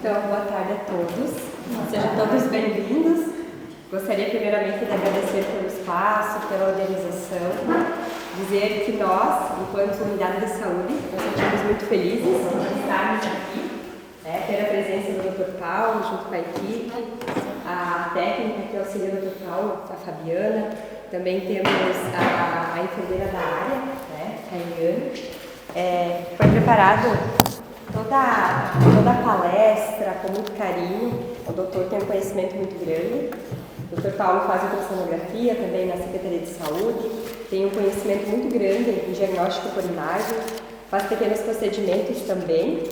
Então, boa tarde a todos. Sejam todos bem-vindos. Gostaria primeiramente de agradecer pelo espaço, pela organização, dizer que nós, enquanto unidade de saúde, nós sentimos muito felizes de estarmos aqui, ter a presença do Dr. Paulo junto com a equipe, a técnica que auxilia o Dr. Paulo, a Fabiana, também temos a enfermeira da área, a Eliane. Foi preparado toda a palestra com muito carinho. O doutor tem um conhecimento muito grande. O Dr. Paulo faz ultrassonografia também na Secretaria de Saúde, tem um conhecimento muito grande em diagnóstico por imagem, faz pequenos procedimentos também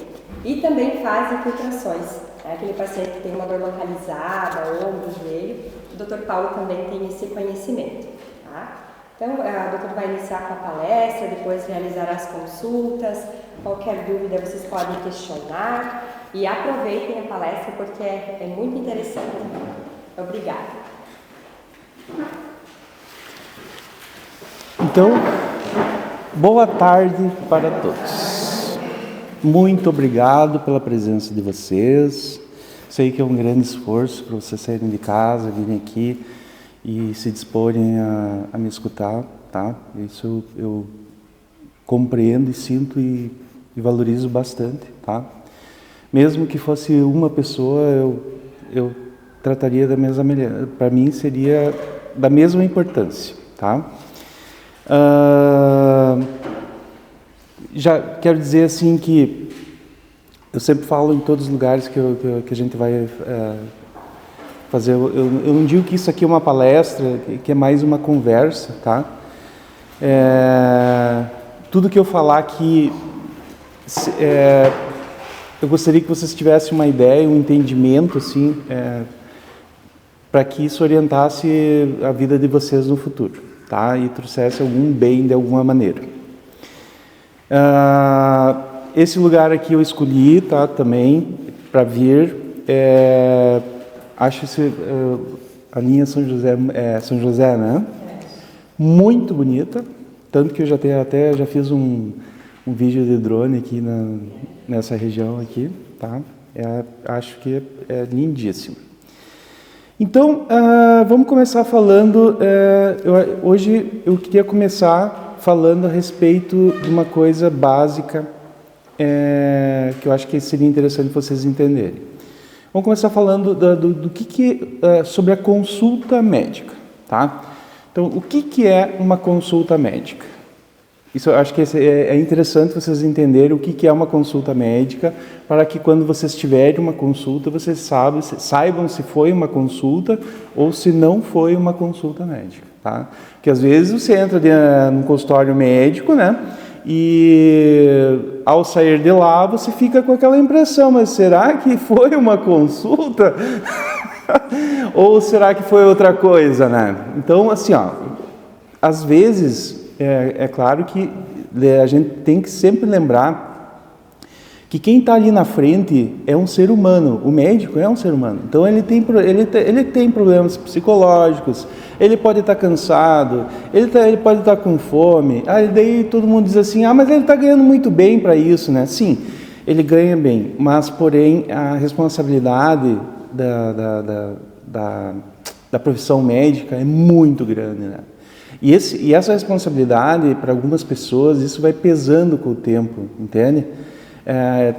e também faz infiltrações. Aquele paciente que tem uma dor localizada, ombro, joelho, o Dr. Paulo também tem esse conhecimento. Tá? Então, a doutora vai iniciar com a palestra, depois realizará as consultas. Qualquer dúvida vocês podem questionar e aproveitem a palestra porque é muito interessante. Obrigada. Então, boa tarde para todos. Muito obrigado pela presença de vocês. Sei que é um grande esforço para vocês saírem de casa, virem aqui e se disporem a me escutar, tá? Isso eu compreendo e sinto e valorizo bastante, tá? Mesmo que fosse uma pessoa, eu trataria da mesma maneira. Para mim seria da mesma importância, tá? Já quero dizer assim que eu sempre falo em todos os lugares que a gente vai fazer. Eu não digo que isso aqui é uma palestra, que é mais uma conversa, tá? Tudo que eu falar aqui, eu gostaria que vocês tivessem uma ideia, um entendimento, assim, para que isso orientasse a vida de vocês no futuro, tá? E trouxesse algum bem de alguma maneira. Esse lugar aqui eu escolhi, tá? Também para vir. Acho a linha São José, né? Muito bonita, tanto que eu já fiz um vídeo de drone aqui nessa região aqui, tá? Acho que é lindíssimo. Então, vamos começar falando. Hoje eu queria começar falando a respeito de uma coisa básica que eu acho que seria interessante vocês entenderem. Vamos começar falando do que sobre a consulta médica, tá? Então, o que é uma consulta médica? Isso eu acho que é interessante vocês entenderem o que é uma consulta médica, para que quando vocês tiverem uma consulta, vocês saibam se foi uma consulta ou se não foi uma consulta médica, tá? Porque às vezes você entra num consultório médico, né? E ao sair de lá, você fica com aquela impressão, mas será que foi uma consulta? Ou será que foi outra coisa, né? Então, assim, às vezes, é claro que a gente tem que sempre lembrar que quem está ali na frente é um ser humano, o médico é um ser humano. Então, ele tem problemas psicológicos, ele pode estar cansado, ele pode estar com fome. Daí todo mundo diz assim, mas ele está ganhando muito bem para isso, né? Sim, ele ganha bem, mas, porém, a responsabilidade da profissão médica é muito grande, né? E essa responsabilidade, para algumas pessoas, isso vai pesando com o tempo, entende?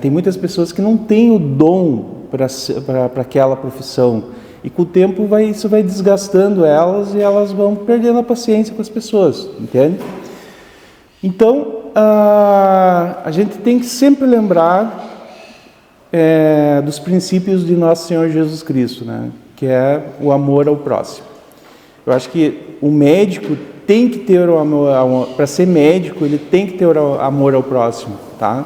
Tem muitas pessoas que não têm o dom para aquela profissão. E com o tempo isso vai desgastando elas e elas vão perdendo a paciência com as pessoas, entende? Então, a gente tem que sempre lembrar dos princípios de Nosso Senhor Jesus Cristo, né? Que é o amor ao próximo. Eu acho que o médico tem que ter o amor, para ser médico, ele tem que ter o amor ao próximo, tá?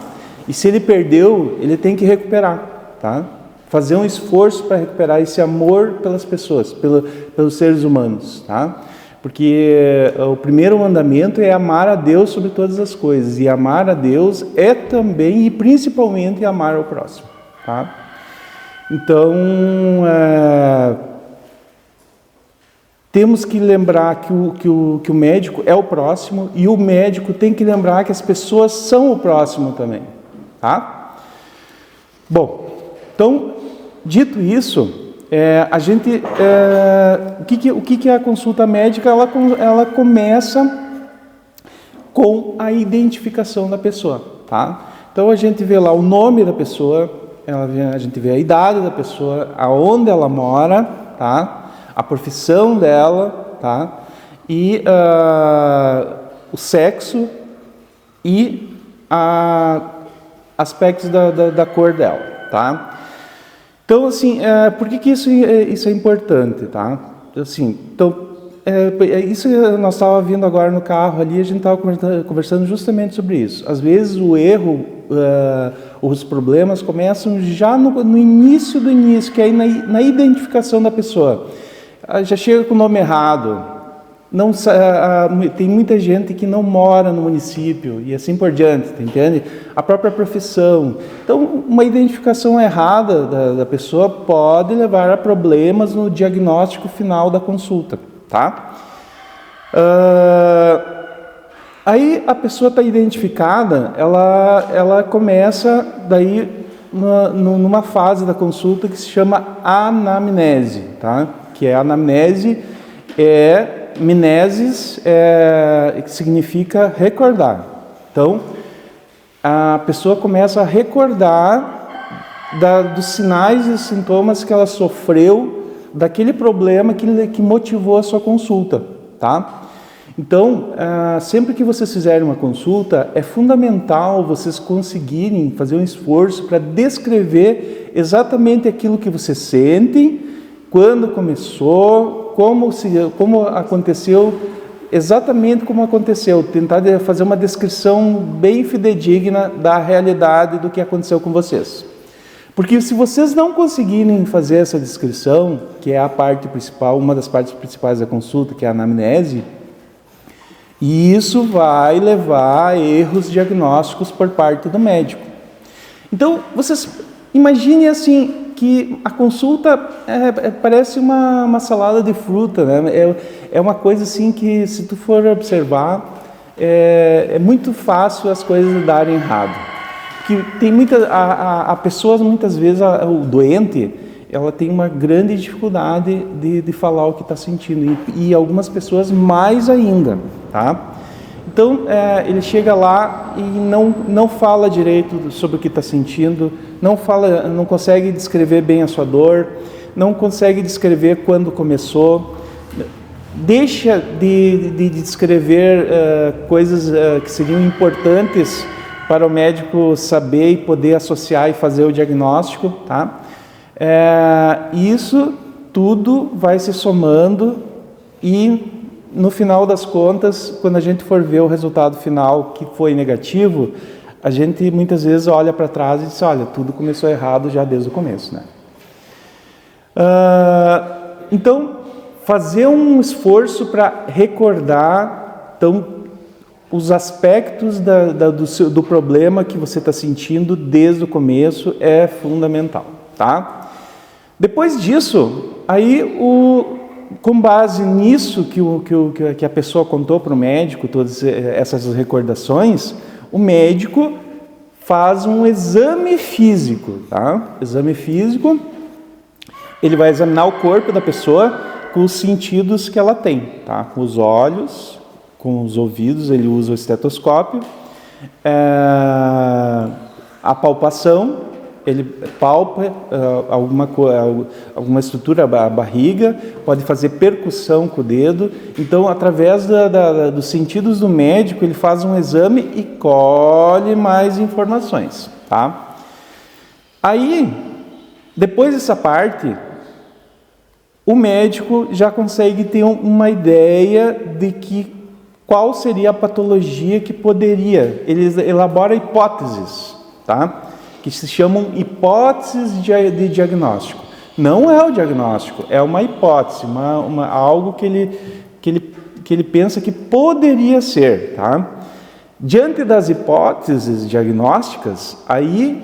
E se ele perdeu, ele tem que recuperar, tá? Fazer um esforço para recuperar esse amor pelas pessoas, pelos seres humanos, tá? Porque o primeiro mandamento é amar a Deus sobre todas as coisas, e amar a Deus é também e principalmente amar ao próximo, tá? Então, temos que lembrar que o médico é o próximo, e o médico tem que lembrar que as pessoas são o próximo também, tá? Bom, Então, dito isso, o que é a consulta médica? Ela começa com a identificação da pessoa, tá? Então a gente vê lá o nome da pessoa, a gente vê a idade da pessoa, aonde ela mora, tá? A profissão dela, tá? E o sexo e aspectos da cor dela, tá? Então, assim, por que isso é importante, tá? Assim, então, isso nós estávamos vindo agora no carro ali, a gente estava conversando justamente sobre isso. Às vezes o erro, os problemas começam já no início do início, que é na identificação da pessoa. Já chega com o nome errado. Tem muita gente que não mora no município e assim por diante, entende? A própria profissão. Então, uma identificação errada da pessoa pode levar a problemas no diagnóstico final da consulta, tá? Aí a pessoa está identificada, ela começa daí numa fase da consulta que se chama anamnese, tá? Que é anamnese, Mnesis, que significa recordar. Então, a pessoa começa a recordar dos sinais e sintomas que ela sofreu daquele problema que motivou a sua consulta, tá? Então, sempre que vocês fizerem uma consulta, é fundamental vocês conseguirem fazer um esforço para descrever exatamente aquilo que vocês sentem, quando começou, como aconteceu, exatamente como aconteceu, tentar fazer uma descrição bem fidedigna da realidade do que aconteceu com vocês. Porque se vocês não conseguirem fazer essa descrição, que é a parte principal, uma das partes principais da consulta, que é a anamnese, isso vai levar a erros diagnósticos por parte do médico. Então, vocês imaginem assim, que a consulta parece uma salada de fruta, né? É uma coisa assim que, se tu for observar, é muito fácil as coisas darem errado. Que tem a pessoa, muitas vezes, o doente, ela tem uma grande dificuldade de falar o que está sentindo, e algumas pessoas mais ainda, tá? Então, ele chega lá e não fala direito sobre o que está sentindo, não consegue descrever bem a sua dor, não consegue descrever quando começou, deixa de descrever coisas que seriam importantes para o médico saber e poder associar e fazer o diagnóstico, tá? Isso tudo vai se somando e, no final das contas, quando a gente for ver o resultado final que foi negativo, a gente muitas vezes olha para trás e diz, olha, tudo começou errado já desde o começo, né? Então, fazer um esforço para recordar os aspectos do problema que você está sentindo desde o começo é fundamental, tá? Depois disso, aí com base nisso que a pessoa contou para o médico, todas essas recordações, o médico faz um exame físico, tá? Exame físico, ele vai examinar o corpo da pessoa com os sentidos que ela tem, tá? Com os olhos, com os ouvidos, ele usa o estetoscópio, a palpação, ele palpa alguma estrutura, a barriga, pode fazer percussão com o dedo. Então, através dos sentidos do médico, ele faz um exame e colhe mais informações, tá? Aí, depois dessa parte, o médico já consegue ter uma ideia de qual seria a patologia que poderia. Ele elabora hipóteses, tá? Que se chamam hipóteses de diagnóstico. Não é o diagnóstico, é uma hipótese, algo que ele pensa que poderia ser, tá? Diante das hipóteses diagnósticas, aí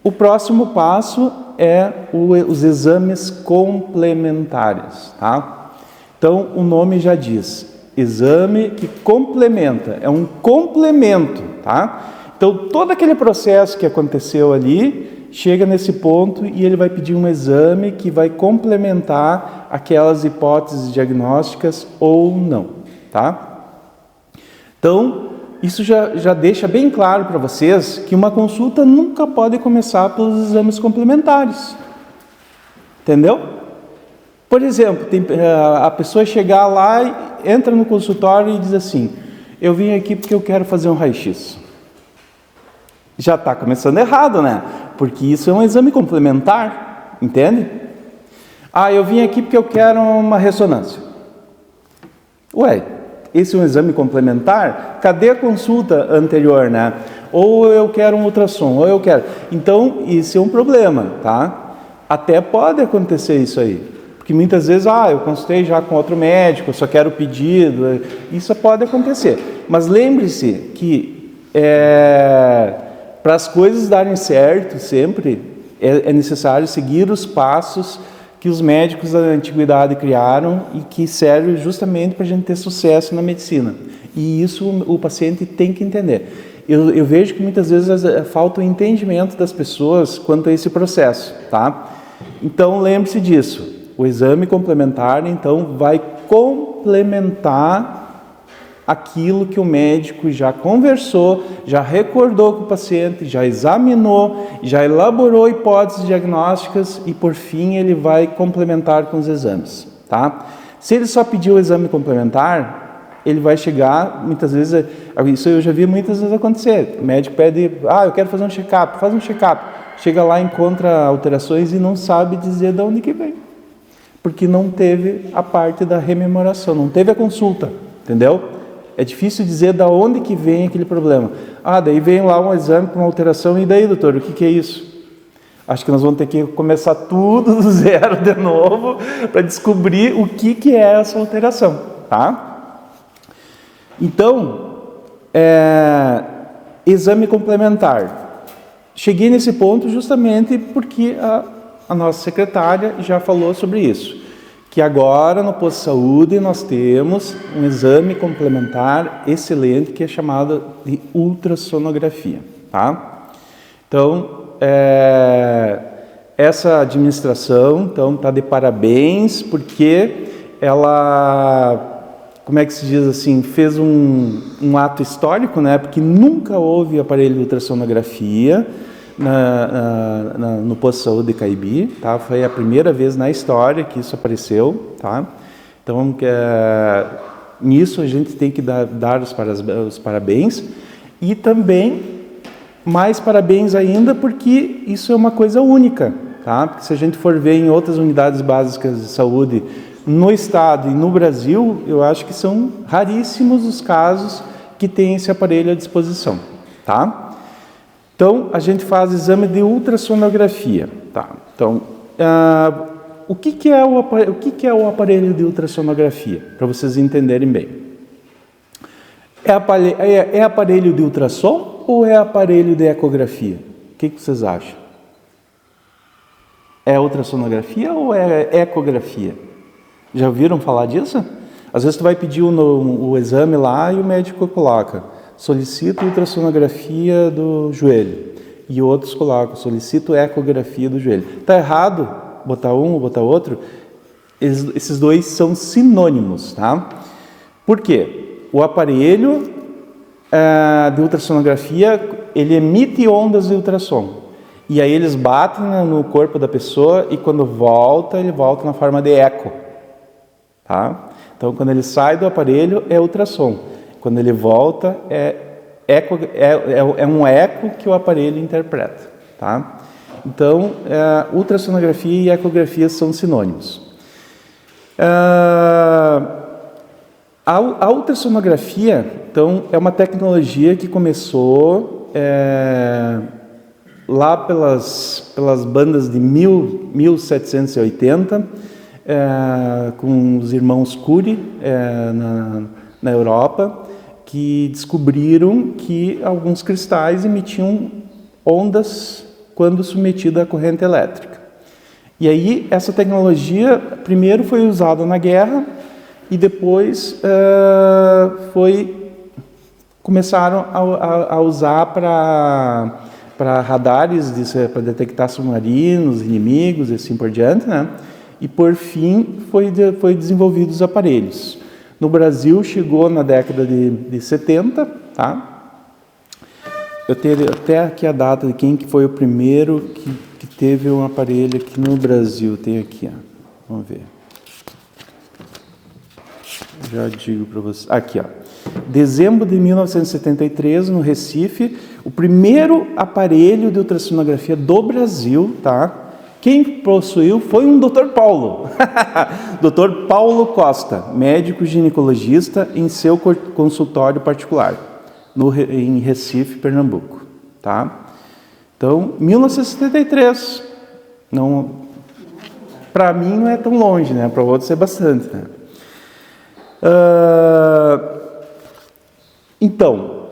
o próximo passo é os exames complementares, tá? Então, o nome já diz, exame que complementa, é um complemento, tá? Então, todo aquele processo que aconteceu ali, chega nesse ponto e ele vai pedir um exame que vai complementar aquelas hipóteses diagnósticas ou não, tá? Então, isso já deixa bem claro para vocês que uma consulta nunca pode começar pelos exames complementares. Entendeu? Por exemplo, a pessoa chegar lá, entra no consultório e diz assim: eu vim aqui porque eu quero fazer um raio-x. Já está começando errado, né? Porque isso é um exame complementar, entende? Ah, eu vim aqui porque eu quero uma ressonância. Ué, esse é um exame complementar? Cadê a consulta anterior, né? Ou eu quero um ultrassom, ou eu quero... Então, isso é um problema, tá? Até pode acontecer isso aí. Porque muitas vezes, eu consultei já com outro médico, eu só quero o pedido. Isso pode acontecer. Mas lembre-se que para as coisas darem certo sempre, é necessário seguir os passos que os médicos da antiguidade criaram e que servem justamente para a gente ter sucesso na medicina. E isso o paciente tem que entender. Eu vejo que muitas vezes falta o entendimento das pessoas quanto a esse processo, tá? Então, lembre-se disso. O exame complementar, então, vai complementar aquilo que o médico já conversou, já recordou com o paciente, já examinou, já elaborou hipóteses diagnósticas e, por fim, ele vai complementar com os exames, tá? Se ele só pedir o exame complementar, ele vai chegar, muitas vezes, isso eu já vi muitas vezes acontecer, o médico pede, eu quero fazer um check-up, faz um check-up, chega lá, encontra alterações e não sabe dizer de onde que vem, porque não teve a parte da rememoração, não teve a consulta, entendeu? É difícil dizer de onde que vem aquele problema. Daí vem lá um exame com uma alteração, e daí, doutor, o que é isso? Acho que nós vamos ter que começar tudo do zero de novo para descobrir o que é essa alteração, tá? Então, exame complementar. Cheguei nesse ponto justamente porque a nossa secretária já falou sobre isso. Que agora no posto de saúde nós temos um exame complementar excelente que é chamado de ultrassonografia, tá? Então, essa administração está de parabéns porque ela, como é que se diz assim, fez um ato histórico, né? Porque nunca houve aparelho de ultrassonografia no posto de saúde de Caibi, tá? Foi a primeira vez na história que isso apareceu, tá? Então, nisso a gente tem que dar os parabéns e também mais parabéns ainda porque isso é uma coisa única, tá? Porque se a gente for ver em outras unidades básicas de saúde no estado e no Brasil, eu acho que são raríssimos os casos que tem esse aparelho à disposição, tá? Então, a gente faz exame de ultrassonografia, tá? Então, o que é o aparelho de ultrassonografia? Para vocês entenderem bem. É aparelho de ultrassom ou é aparelho de ecografia? O que vocês acham? É ultrassonografia ou é ecografia? Já ouviram falar disso? Às vezes tu vai pedir o exame lá e o médico coloca: solicito ultrassonografia do joelho. E outros colocam: solicito ecografia do joelho. Está errado botar um ou botar outro? Esses dois são sinônimos, tá? Por quê? O aparelho de ultrassonografia, ele emite ondas de ultrassom. E aí eles batem no corpo da pessoa e quando volta, ele volta na forma de eco. Tá? Então, quando ele sai do aparelho, é ultrassom. Quando ele volta, é um eco que o aparelho interpreta. Tá? Então, ultrassonografia e ecografia são sinônimos. A ultrassonografia, então, é uma tecnologia que começou lá pelas bandas de 1780, com os irmãos Curie na Europa, que descobriram que alguns cristais emitiam ondas quando submetido à corrente elétrica. E aí essa tecnologia primeiro foi usada na guerra e depois começaram a usar para para radares, para detectar submarinos, inimigos e assim por diante, né? E por fim foi desenvolvidos os aparelhos. No Brasil chegou na década de 70, tá? Eu tenho até aqui a data de quem que foi o primeiro que teve um aparelho aqui no Brasil. Tem aqui, ó. Vamos ver. Já digo para vocês. Aqui, ó. Dezembro de 1973, no Recife, o primeiro aparelho de ultrassonografia do Brasil, tá? Quem possuiu foi um Dr. Paulo. Dr. Paulo Costa, médico ginecologista em seu consultório particular, em Recife, Pernambuco, tá? Então, 1973. Não, para mim não é tão longe, né? Para outros é bastante, né? Então,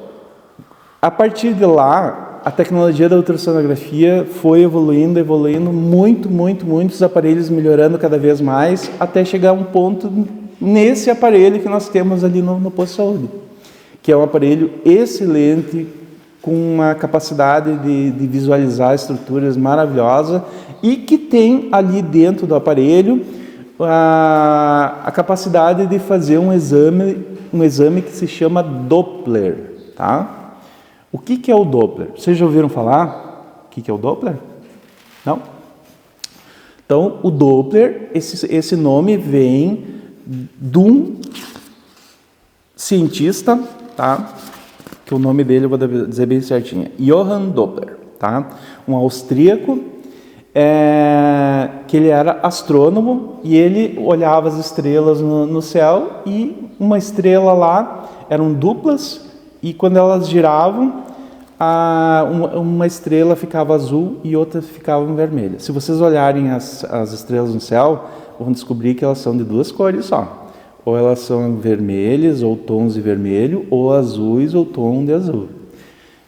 a partir de lá, a tecnologia da ultrassonografia foi evoluindo, muitos aparelhos melhorando cada vez mais, até chegar a um ponto nesse aparelho que nós temos ali no posto de saúde, que é um aparelho excelente, com uma capacidade de visualizar estruturas maravilhosa e que tem ali dentro do aparelho a capacidade de fazer um exame que se chama Doppler, tá? O que é o Doppler? Vocês já ouviram falar? O que é o Doppler? Não? Então, o Doppler, esse nome vem de um cientista, tá? Que o nome dele eu vou dizer bem certinho. Johann Doppler, tá? Um austríaco, que ele era astrônomo e ele olhava as estrelas no céu e uma estrela lá eram duplas e quando elas giravam, uma estrela ficava azul e outra ficava vermelha. Se vocês olharem as estrelas no céu, vão descobrir que elas são de duas cores só. Ou elas são vermelhas, ou tons de vermelho, ou azuis, ou tom de azul.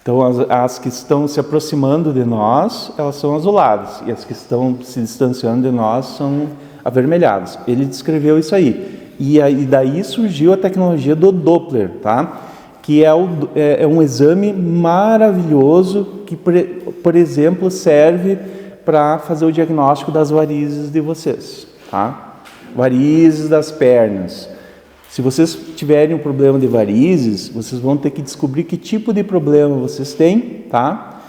Então, as que estão se aproximando de nós, elas são azuladas. E as que estão se distanciando de nós são avermelhadas. Ele descreveu isso aí. E daí surgiu a tecnologia do Doppler, tá? Que é um exame maravilhoso que, por exemplo, serve para fazer o diagnóstico das varizes de vocês, tá? Varizes das pernas. Se vocês tiverem um problema de varizes, vocês vão ter que descobrir que tipo de problema vocês têm, tá?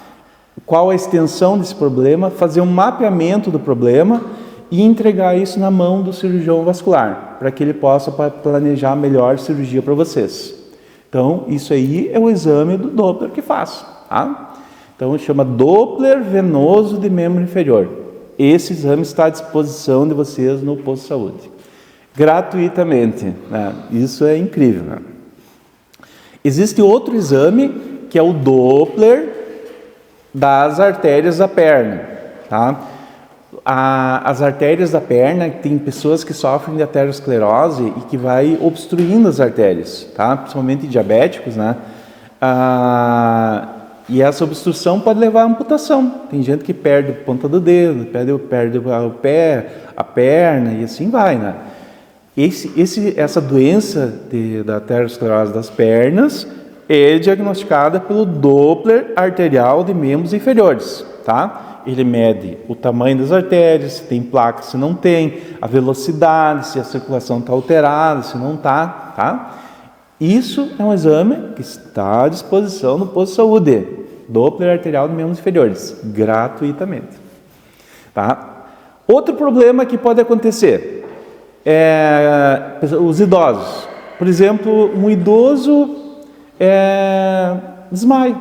Qual a extensão desse problema, fazer um mapeamento do problema e entregar isso na mão do cirurgião vascular, para que ele possa planejar melhor a cirurgia para vocês. Então, isso aí é o exame do Doppler que faz, tá? Então, chama Doppler venoso de membro inferior. Esse exame está à disposição de vocês no posto de saúde, gratuitamente, né? Isso é incrível, né? Existe outro exame, que é o Doppler das artérias da perna, tá? As artérias da perna, tem pessoas que sofrem de arteriosclerose e que vai obstruindo as artérias, tá? Principalmente diabéticos, né? E essa obstrução pode levar à amputação. Tem gente que perde a ponta do dedo, perde o pé, a perna e assim vai, né? Essa doença da arteriosclerose das pernas é diagnosticada pelo Doppler arterial de membros inferiores, tá? Ele mede o tamanho das artérias, se tem placa, se não tem, a velocidade, se a circulação está alterada, se não está, tá? Isso é um exame que está à disposição no posto de saúde, Doppler arterial de membros inferiores, gratuitamente, tá? Outro problema que pode acontecer é os idosos. Por exemplo, um idoso desmaia,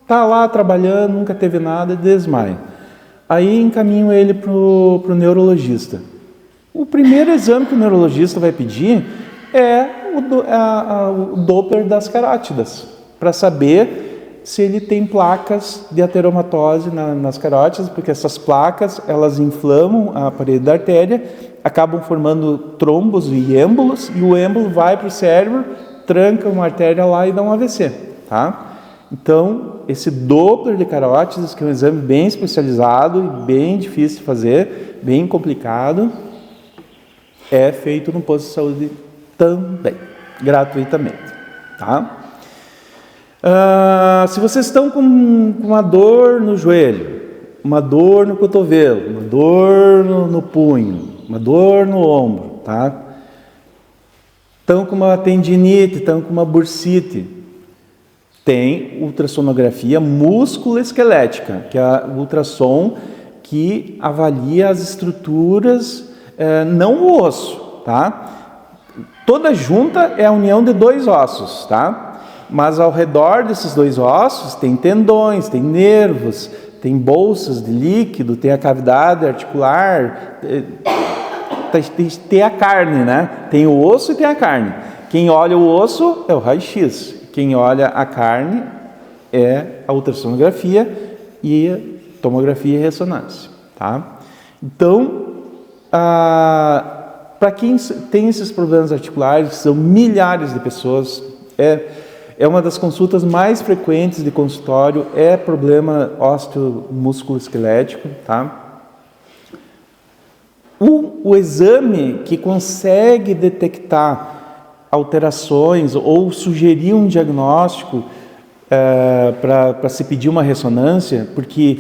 está lá trabalhando, nunca teve nada, desmaia. Aí encaminho ele para o neurologista. O primeiro exame que o neurologista vai pedir é o Doppler das carótidas, para saber se ele tem placas de ateromatose nas carótidas, porque essas placas, elas inflamam a parede da artéria, acabam formando trombos e êmbolos, e o êmbolo vai para o cérebro, tranca uma artéria lá e dá um AVC, tá? Então, esse Doppler de carótidas, que é um exame bem especializado e bem difícil de fazer, bem complicado, é feito no posto de saúde também, gratuitamente, tá? Se vocês estão com uma dor no joelho, uma dor no cotovelo, uma dor no punho, uma dor no ombro, tá? Estão com uma tendinite, estão com uma bursite, tem ultrassonografia músculo-esquelética, que é o ultrassom que avalia as estruturas, não o osso, tá? Toda junta é a união de dois ossos, tá? Mas ao redor desses dois ossos tem tendões, tem nervos, tem bolsas de líquido, tem a cavidade articular, tem a carne, né? Tem o osso e tem a carne. Quem olha o osso é o raio-x, quem olha a carne é a ultrassonografia e a tomografia e ressonância, tá? Então, para quem tem esses problemas articulares, que são milhares de pessoas, é uma das consultas mais frequentes de consultório, é problema osteomusculoesquelético, tá? O exame que consegue detectar alterações ou sugerir um diagnóstico para se pedir uma ressonância, porque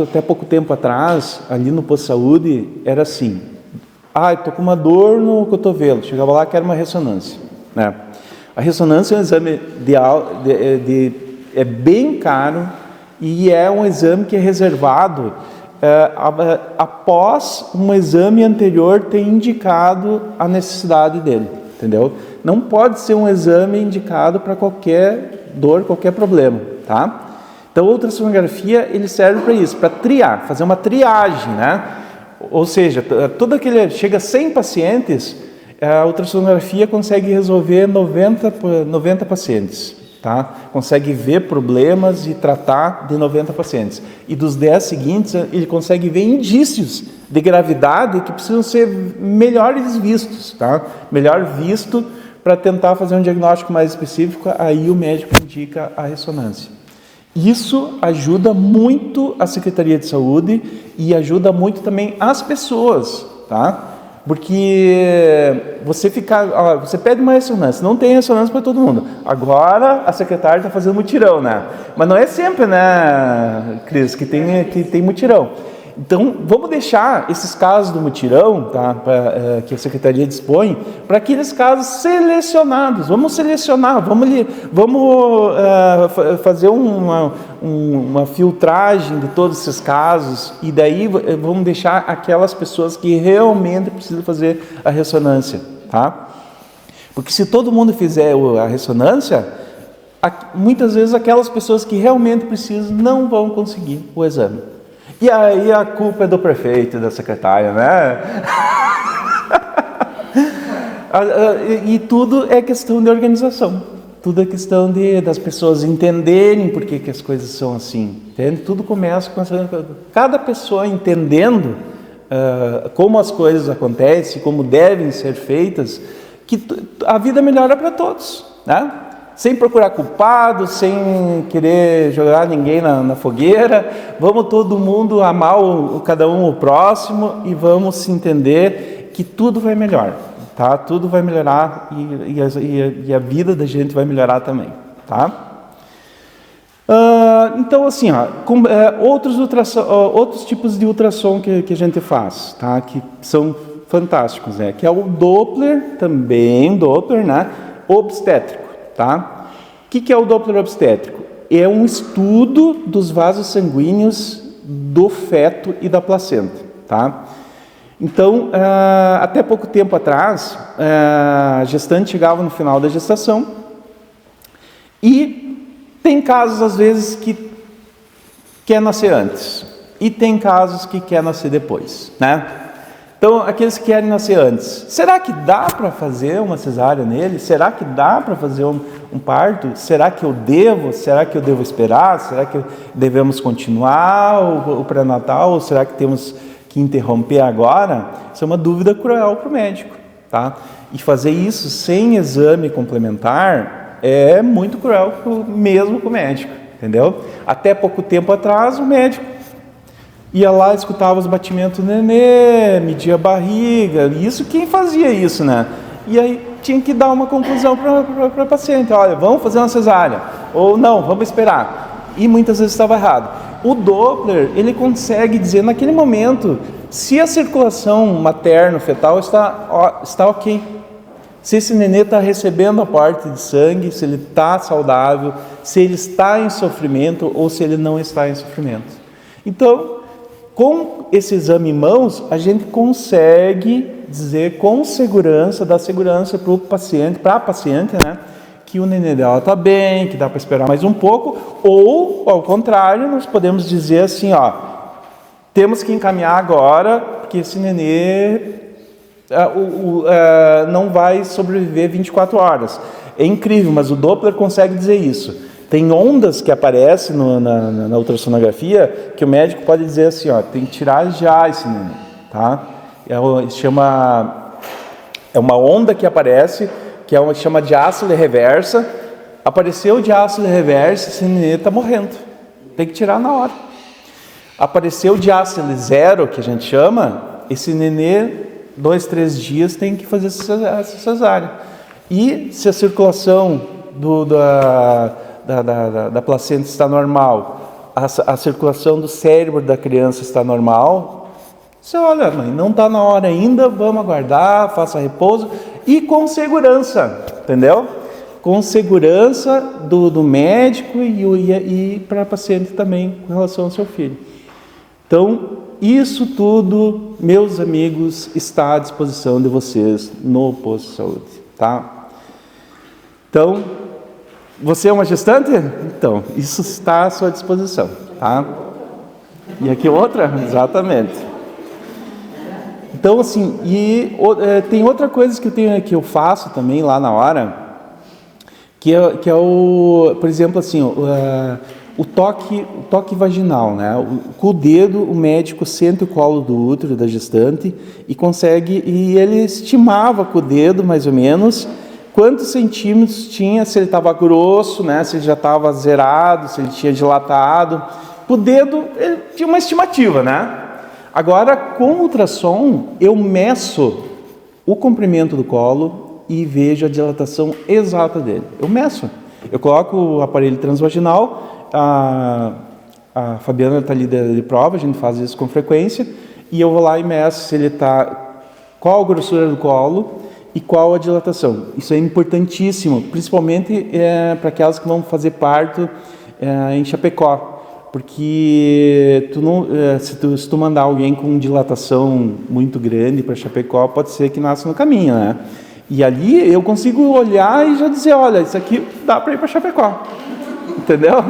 até pouco tempo atrás, ali no posto de saúde, era assim, estou com uma dor no cotovelo, chegava lá, quero uma ressonância, né? A ressonância é um exame é bem caro e é um exame que é reservado após um exame anterior ter indicado a necessidade dele, entendeu? Não pode ser um exame indicado para qualquer dor, qualquer problema, tá? Então, a ultrassonografia, ele serve para isso, para triar, fazer uma triagem, né? Ou seja, chega a 100 pacientes, a ultrassonografia consegue resolver 90 pacientes, tá? Consegue ver problemas e tratar de 90 pacientes. E dos 10 seguintes, ele consegue ver indícios de gravidade que precisam ser melhores vistos, tá? Melhor visto para tentar fazer um diagnóstico mais específico, aí o médico indica a ressonância. Isso ajuda muito a Secretaria de Saúde e ajuda muito também as pessoas, tá? Porque você pede uma ressonância, não tem ressonância para todo mundo. Agora a secretária está fazendo mutirão, né? Mas não é sempre, né, Cris, que tem mutirão. Então, vamos deixar esses casos do mutirão, tá, que a Secretaria dispõe, para aqueles casos selecionados. Vamos selecionar, vamos fazer uma filtragem de todos esses casos e daí vamos deixar aquelas pessoas que realmente precisam fazer a ressonância, tá? Porque se todo mundo fizer a ressonância, muitas vezes aquelas pessoas que realmente precisam não vão conseguir o exame. E aí a culpa é do prefeito e da secretária, né? E tudo é questão de organização. Tudo é questão das pessoas entenderem por que as coisas são assim. Entende? Tudo começa com cada pessoa entendendo como as coisas acontecem, como devem ser feitas, que a vida melhora para todos, né? Sem procurar culpado, sem querer jogar ninguém na fogueira. Vamos todo mundo amar cada um o próximo e vamos se entender que tudo vai melhor, tá? Tudo vai melhorar e a vida da gente vai melhorar também, tá? Então, assim, outros tipos de ultrassom que a gente faz, tá? Que são fantásticos, né? Que é o Doppler, né? Obstétrico. Tá? O que é o Doppler obstétrico? É um estudo dos vasos sanguíneos do feto e da placenta. Tá? Então, até pouco tempo atrás, a gestante chegava no final da gestação e tem casos, às vezes, que quer nascer antes e tem casos que quer nascer depois, né? Então, aqueles que querem nascer antes, será que dá para fazer uma cesárea nele? Será que dá para fazer um parto? Será que eu devo? Será que eu devo esperar? Será que devemos continuar o pré-natal? Ou será que temos que interromper agora? Isso é uma dúvida cruel para o médico, tá? E fazer isso sem exame complementar é muito cruel mesmo para o médico, entendeu? Até pouco tempo atrás, o médico ia lá, escutava os batimentos do nenê, media a barriga, isso quem fazia isso, né? E aí tinha que dar uma conclusão para a paciente, olha, vamos fazer uma cesárea, ou não, vamos esperar. E muitas vezes estava errado. O Doppler, ele consegue dizer naquele momento se a circulação materno-fetal está ok. Se esse nenê está recebendo aporte de sangue, se ele está saudável, se ele está em sofrimento ou se ele não está em sofrimento. Então, com esse exame em mãos, a gente consegue dizer com segurança, dar segurança para a paciente, né, que o nenê dela está bem, que dá para esperar mais um pouco, ou, ao contrário, nós podemos dizer assim, ó, temos que encaminhar agora, porque esse nenê não vai sobreviver 24 horas. É incrível, mas o Doppler consegue dizer isso. Tem ondas que aparecem na ultrassonografia que o médico pode dizer assim, ó, tem que tirar já esse nenê, tá? É uma onda que aparece, que chama diástole reversa. Apareceu diástole reversa, esse nenê está morrendo. Tem que tirar na hora. Apareceu diástole zero, que a gente chama, esse nenê, 2, 3 dias, tem que fazer essa cesárea. E se a circulação da placenta está normal, a circulação do cérebro da criança está normal, você olha, mãe, não está na hora ainda, vamos aguardar, faça repouso e com segurança, entendeu? Com segurança do médico e para a paciente também com relação ao seu filho. Então, isso tudo, meus amigos, está à disposição de vocês no posto de saúde, tá? Então, você é uma gestante? Então, isso está à sua disposição, tá? E aqui outra? Exatamente. Então, assim, tem outra coisa que eu faço também lá na hora, que é por exemplo, assim, o toque vaginal, né? Com o dedo, o médico sente o colo do útero da gestante e ele estimava com o dedo, mais ou menos, quantos centímetros tinha, se ele estava grosso, né? Se ele já estava zerado, se ele tinha dilatado. O dedo, ele tinha uma estimativa, né? Agora, com o ultrassom, eu meço o comprimento do colo e vejo a dilatação exata dele. Eu meço. Eu coloco o aparelho transvaginal, a Fabiana está ali de prova, a gente faz isso com frequência, e eu vou lá e meço se ele está, qual a grossura do colo e qual a dilatação. Isso é importantíssimo, principalmente para aquelas que vão fazer parto em Chapecó, porque se tu mandar alguém com dilatação muito grande para Chapecó, pode ser que nasça no caminho, né? E ali eu consigo olhar e já dizer, olha, isso aqui dá para ir para Chapecó, entendeu?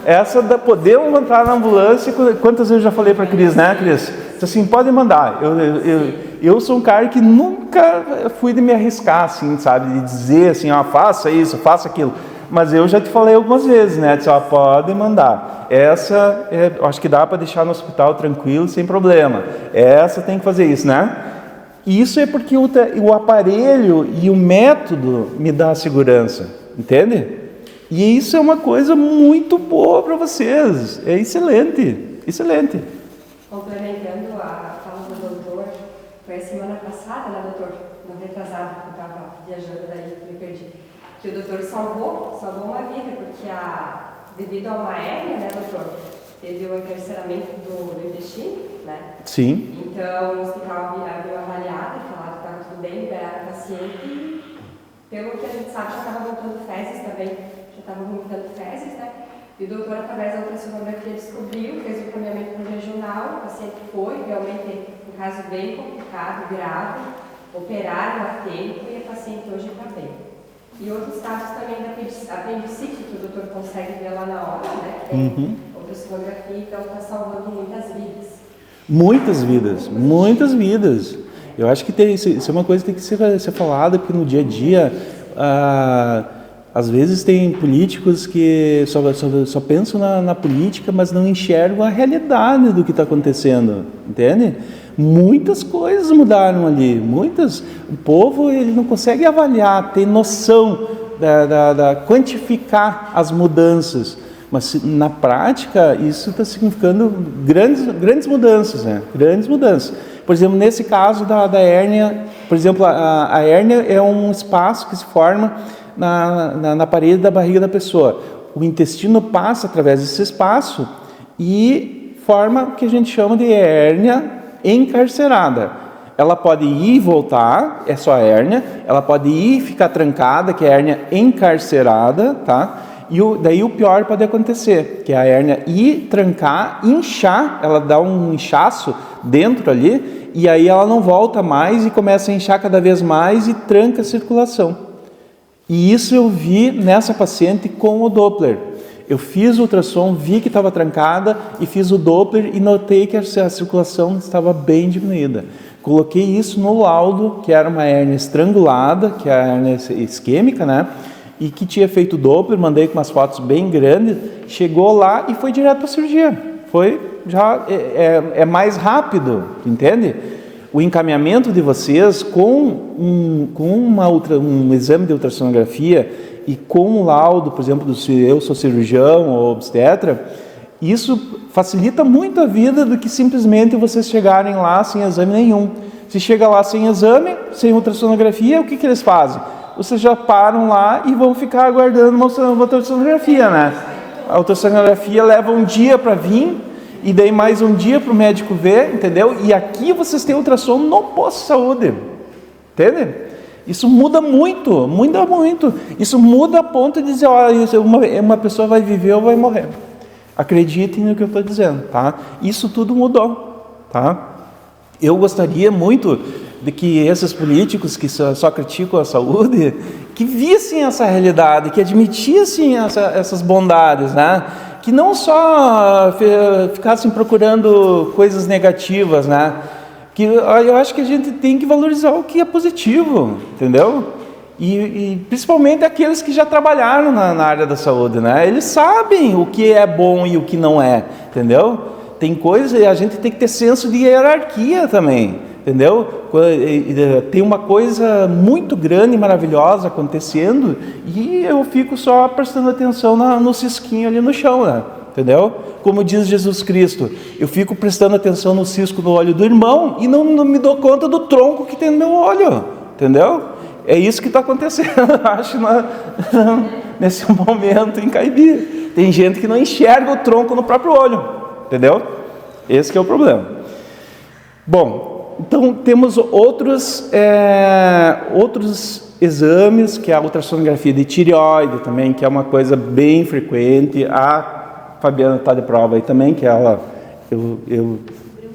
Essa podemos entrar na ambulância, quantas vezes eu já falei para a Cris, né, Cris? Assim, pode mandar. Eu sou um cara que nunca fui de me arriscar, assim, sabe? De dizer assim, ó, faça isso, faça aquilo. Mas eu já te falei algumas vezes, né? Disse, ó, pode mandar. Essa, acho que dá para deixar no hospital tranquilo, sem problema. Essa tem que fazer isso, né? E isso é porque o aparelho e o método me dá segurança, entende? E isso é uma coisa muito boa para vocês. É excelente, excelente. Complementando a fala do doutor, foi a semana passada, né, doutor? Não retrasado, que eu estava viajando, daí me perdi. Que o doutor salvou uma vida, porque devido a uma hérnia, né, doutor? Teve o encarceramento do intestino, né? Sim. Então, o hospital abriu avaliada, falaram que estava tudo bem, liberaram o paciente e, pelo que a gente sabe, já estava voltando fezes também, já estava vomitando fezes, né? E o doutor, através da ultrassonografia, descobriu, fez o encaminhamento para o regional, o paciente foi, realmente, um caso bem complicado, grave, operaram a tempo e a paciente hoje está bem. E outros casos também da apendicite, que o doutor consegue ver lá na hora, né? Tem ultrassonografia, então está salvando muitas vidas. Muitas vidas, muitas vidas. Eu acho que isso é uma coisa que tem que ser falada, porque no dia a dia, às vezes tem políticos que só pensam na política, mas não enxergam a realidade do que está acontecendo, entende? Muitas coisas mudaram ali, o povo ele não consegue avaliar, ter noção, quantificar as mudanças. Mas na prática isso está significando grandes mudanças, né? Grandes mudanças. Por exemplo, nesse caso da hérnia, por exemplo, a hérnia é um espaço que se forma na parede da barriga da pessoa. o intestino passa através desse espaço e forma o que a gente chama de hérnia encarcerada. Ela pode ir e voltar, é só a hérnia, ela pode ir e ficar trancada, que é a hérnia encarcerada, tá? E daí o pior pode acontecer, que é a hérnia ir, trancar, inchar, ela dá um inchaço dentro ali, e aí ela não volta mais e começa a inchar cada vez mais e tranca a circulação. E isso eu vi nessa paciente com o Doppler. Eu fiz o ultrassom, vi que estava trancada e fiz o Doppler e notei que a circulação estava bem diminuída. Coloquei isso no laudo, que era uma hérnia estrangulada, que é a hérnia isquêmica, né? E que tinha feito Doppler, mandei com umas fotos bem grandes, chegou lá e foi direto para a cirurgia. Foi já é mais rápido, entende? O encaminhamento de vocês com um exame de ultrassonografia e com um laudo, por exemplo, se eu sou cirurgião ou obstetra, isso facilita muito a vida do que simplesmente vocês chegarem lá sem exame nenhum. Se chega lá sem exame, sem ultrassonografia, o que eles fazem? Vocês já param lá e vão ficar aguardando uma ultrassonografia, né? A ultrassonografia leva um dia para vir, e daí mais um dia para o médico ver, entendeu? E aqui vocês têm ultrassom no posto de saúde, entende? Isso muda muito, muda muito. Isso muda a ponto de dizer, olha, uma pessoa vai viver ou vai morrer. Acreditem no que eu estou dizendo, tá? Isso tudo mudou, tá? Eu gostaria muito de que esses políticos que só criticam a saúde, que vissem essa realidade, que admitissem essas bondades, né? Que não só ficassem procurando coisas negativas, né? Que eu acho que a gente tem que valorizar o que é positivo, entendeu? E principalmente aqueles que já trabalharam na área da saúde, né? Eles sabem o que é bom e o que não é, entendeu? Tem coisa e a gente tem que ter senso de hierarquia também, entendeu? Tem uma coisa muito grande e maravilhosa acontecendo e eu fico só prestando atenção no cisquinho ali no chão, né? Entendeu? Como diz Jesus Cristo, eu fico prestando atenção no cisco no olho do irmão e não me dou conta do tronco que tem no meu olho, entendeu? É isso que está acontecendo, acho, nesse momento em Caibi. Tem gente que não enxerga o tronco no próprio olho, entendeu? Esse que é o problema. Bom, então temos outros exames, que é a ultrassonografia de tireoide também, que é uma coisa bem frequente. A Fabiana está de prova aí também, que eu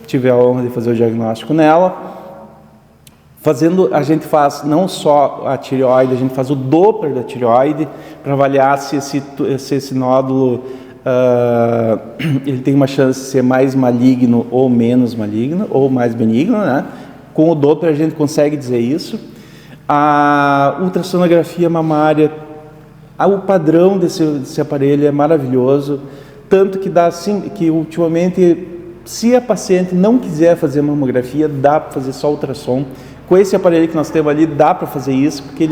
tive a honra de fazer o diagnóstico nela. A gente faz não só a tireoide, a gente faz o Doppler da tireoide para avaliar se esse nódulo ele tem uma chance de ser mais maligno ou menos maligno, ou mais benigno, né? Com o Doppler a gente consegue dizer isso. A ultrassonografia mamária, o padrão desse aparelho é maravilhoso, tanto que dá assim, que ultimamente, se a paciente não quiser fazer mamografia, dá para fazer só ultrassom. Com esse aparelho que nós temos ali, dá para fazer isso, porque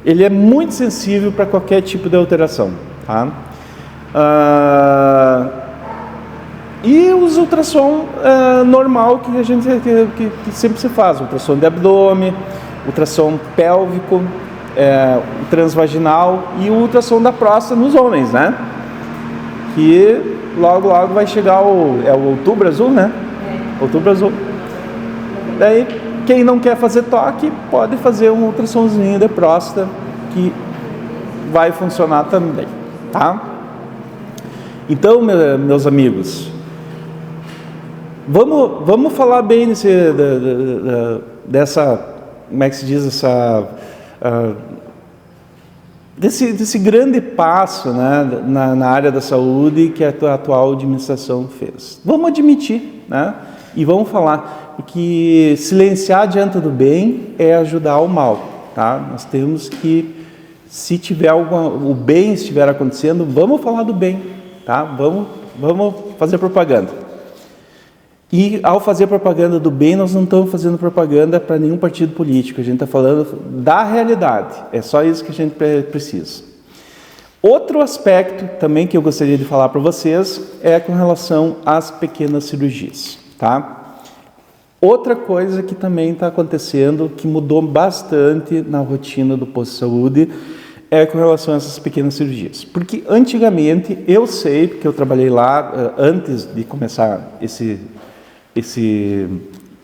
ele é muito sensível para qualquer tipo de alteração, tá? E os ultrassom normal que a gente que sempre se faz, ultrassom de abdômen, ultrassom pélvico, o transvaginal e o ultrassom da próstata nos homens, né? Que logo vai chegar o Outubro Azul, né? Outubro Azul. Daí, quem não quer fazer toque, pode fazer um ultrassomzinho de próstata, que vai funcionar também, tá? Então, meus amigos, vamos falar bem dessa, como é que se diz, desse grande passo, né, na área da saúde que a atual administração fez. Vamos admitir, né, e vamos falar que silenciar diante do bem é ajudar o mal, tá? Nós temos que, se tiver o bem estiver acontecendo, vamos falar do bem, tá? Vamos fazer propaganda. E ao fazer propaganda do bem, nós não estamos fazendo propaganda para nenhum partido político, a gente está falando da realidade, é só isso que a gente precisa. Outro aspecto também que eu gostaria de falar para vocês é com relação às pequenas cirurgias, tá? Outra coisa que também está acontecendo, que mudou bastante na rotina do posto de saúde, é com relação a essas pequenas cirurgias. Porque antigamente, eu sei, porque eu trabalhei lá antes de começar esse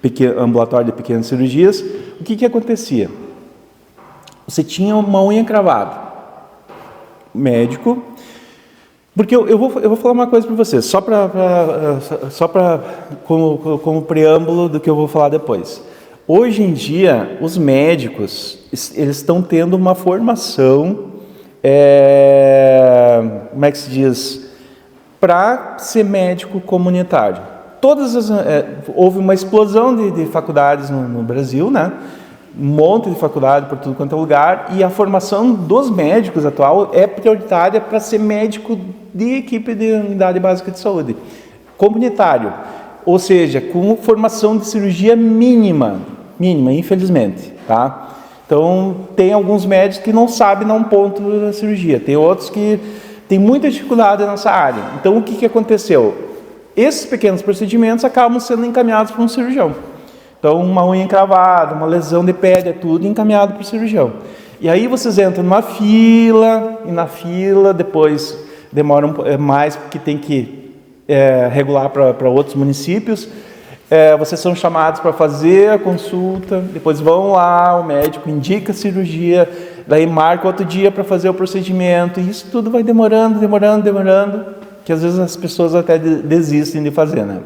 pequeno ambulatório de pequenas cirurgias, o que acontecia? Você tinha uma unha cravada, médico, porque eu vou falar uma coisa para vocês, só para como preâmbulo do que eu vou falar depois. Hoje em dia, os médicos, eles estão tendo uma formação, como é que se diz, para ser médico comunitário. Houve uma explosão de faculdades no Brasil, né? Um monte de faculdade por tudo quanto é lugar, e a formação dos médicos atual é prioritária para ser médico de equipe de unidade básica de saúde, comunitário, ou seja, com formação de cirurgia mínima, infelizmente, tá? Então, tem alguns médicos que não sabem dar um ponto da cirurgia, tem outros que têm muita dificuldade nessa área. Então, o que aconteceu? Esses pequenos procedimentos acabam sendo encaminhados para um cirurgião. Então, uma unha encravada, uma lesão de pele, é tudo encaminhado para o cirurgião. E aí vocês entram numa fila, e na fila depois demoram mais, porque tem que regular para outros municípios. Vocês são chamados para fazer a consulta, depois vão lá, o médico indica a cirurgia, daí marca outro dia para fazer o procedimento, e isso tudo vai demorando, que às vezes as pessoas até desistem de fazer, né?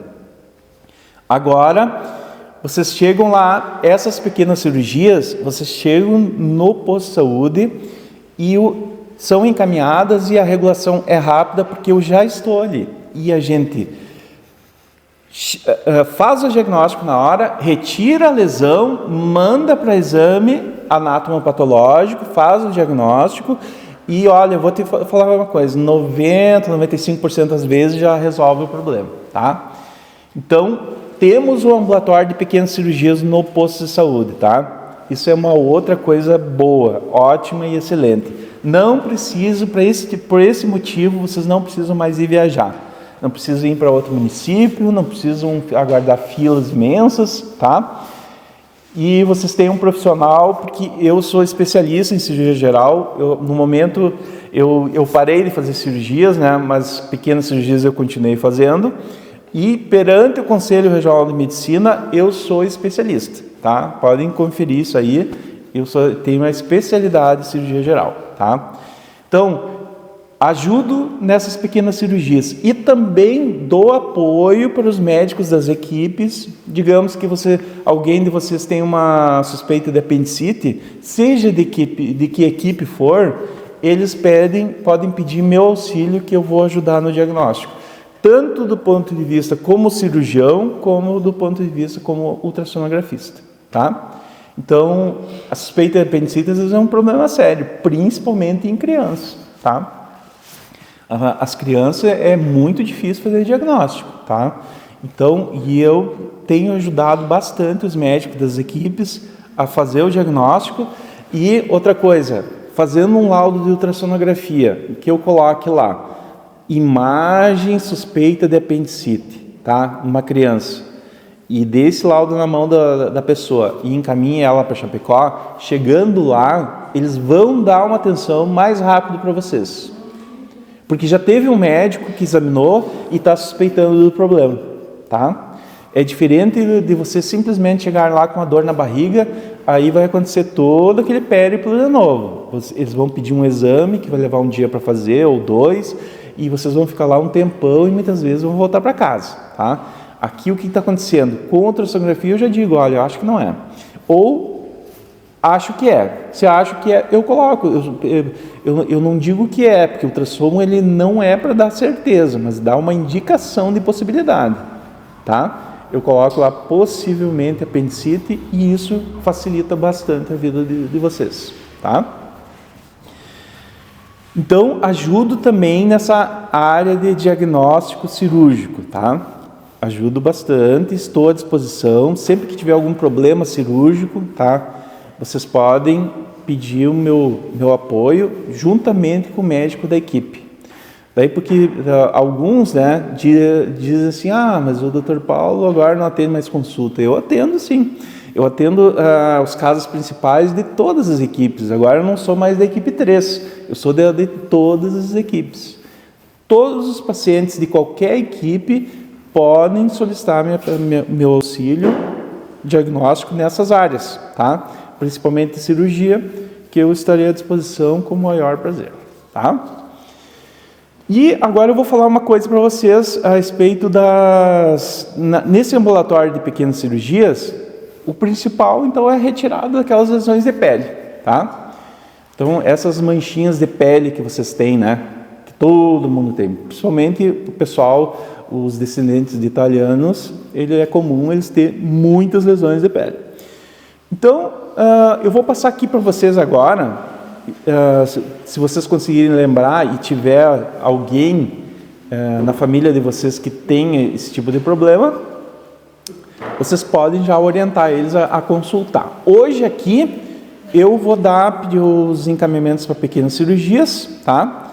Agora, vocês chegam lá, essas pequenas cirurgias, vocês chegam no posto de saúde e são encaminhadas e a regulação é rápida porque eu já estou ali. E a gente faz o diagnóstico na hora, retira a lesão, manda para exame anatomopatológico, faz o diagnóstico e olha, eu vou te falar uma coisa, 95% das vezes já resolve o problema, tá? Então, temos o ambulatório de pequenas cirurgias no posto de saúde, tá? Isso é uma outra coisa boa, ótima e excelente. Não preciso, por esse motivo, vocês não precisam mais ir viajar. Não precisam ir para outro município, não precisam aguardar filas imensas, tá? E vocês têm um profissional, porque eu sou especialista em cirurgia geral. No momento, eu parei de fazer cirurgias, né? Mas pequenas cirurgias eu continuei fazendo. E perante o Conselho Regional de Medicina, eu sou especialista, tá? Podem conferir isso aí, tenho uma especialidade em cirurgia geral, tá? Então, ajudo nessas pequenas cirurgias e também dou apoio para os médicos das equipes. Digamos que alguém de vocês tem uma suspeita de apendicite, seja de que equipe for, eles podem pedir meu auxílio que eu vou ajudar no diagnóstico. Tanto do ponto de vista como cirurgião, como do ponto de vista como ultrassonografista, tá? Então, a suspeita de apendicite às vezes é um problema sério, principalmente em crianças, tá? As crianças é muito difícil fazer diagnóstico, tá? Então, e eu tenho ajudado bastante os médicos das equipes a fazer o diagnóstico. E outra coisa, fazendo um laudo de ultrassonografia, que eu coloque lá, imagem suspeita de apendicite, tá? Uma criança. E dê esse laudo na mão da pessoa e encaminhe ela para Chapecó. Chegando lá, eles vão dar uma atenção mais rápido para vocês. Porque já teve um médico que examinou e está suspeitando do problema, tá? É diferente de você simplesmente chegar lá com uma dor na barriga, aí vai acontecer todo aquele périplo de novo. Eles vão pedir um exame que vai levar um dia para fazer, ou 2, e vocês vão ficar lá um tempão e muitas vezes vão voltar para casa, tá? Aqui o que está acontecendo? Com a ultrassonografia eu já digo, olha, eu acho que não é. Ou acho que é. Se acho que é, eu coloco. Eu não digo que é, porque o ultrassom ele não é para dar certeza, mas dá uma indicação de possibilidade, tá? Eu coloco lá possivelmente apendicite e isso facilita bastante a vida de vocês, tá? Então, ajudo também nessa área de diagnóstico cirúrgico, tá? Ajudo bastante, estou à disposição. Sempre que tiver algum problema cirúrgico, tá? Vocês podem pedir o meu apoio juntamente com o médico da equipe. Daí porque alguns, né, dizem assim, mas o Dr. Paulo agora não atende mais consulta. Eu atendo sim. eu atendo os casos principais de todas as equipes. Agora eu não sou mais da equipe 3, eu sou de todas as equipes. Todos os pacientes de qualquer equipe podem solicitar meu auxílio diagnóstico nessas áreas, tá? Principalmente cirurgia, que eu estarei à disposição com o maior prazer, tá? E agora eu vou falar uma coisa para vocês a respeito nesse ambulatório de pequenas cirurgias, o principal, então, é a retirada daquelas lesões de pele, tá? Então, essas manchinhas de pele que vocês têm, né? Que todo mundo tem, principalmente o pessoal, os descendentes de italianos, é comum eles ter muitas lesões de pele. Então, eu vou passar aqui para vocês agora, se vocês conseguirem lembrar e tiver alguém na família de vocês que tem esse tipo de problema, vocês podem já orientar eles a consultar. Hoje aqui eu vou pedir os encaminhamentos para pequenas cirurgias, tá?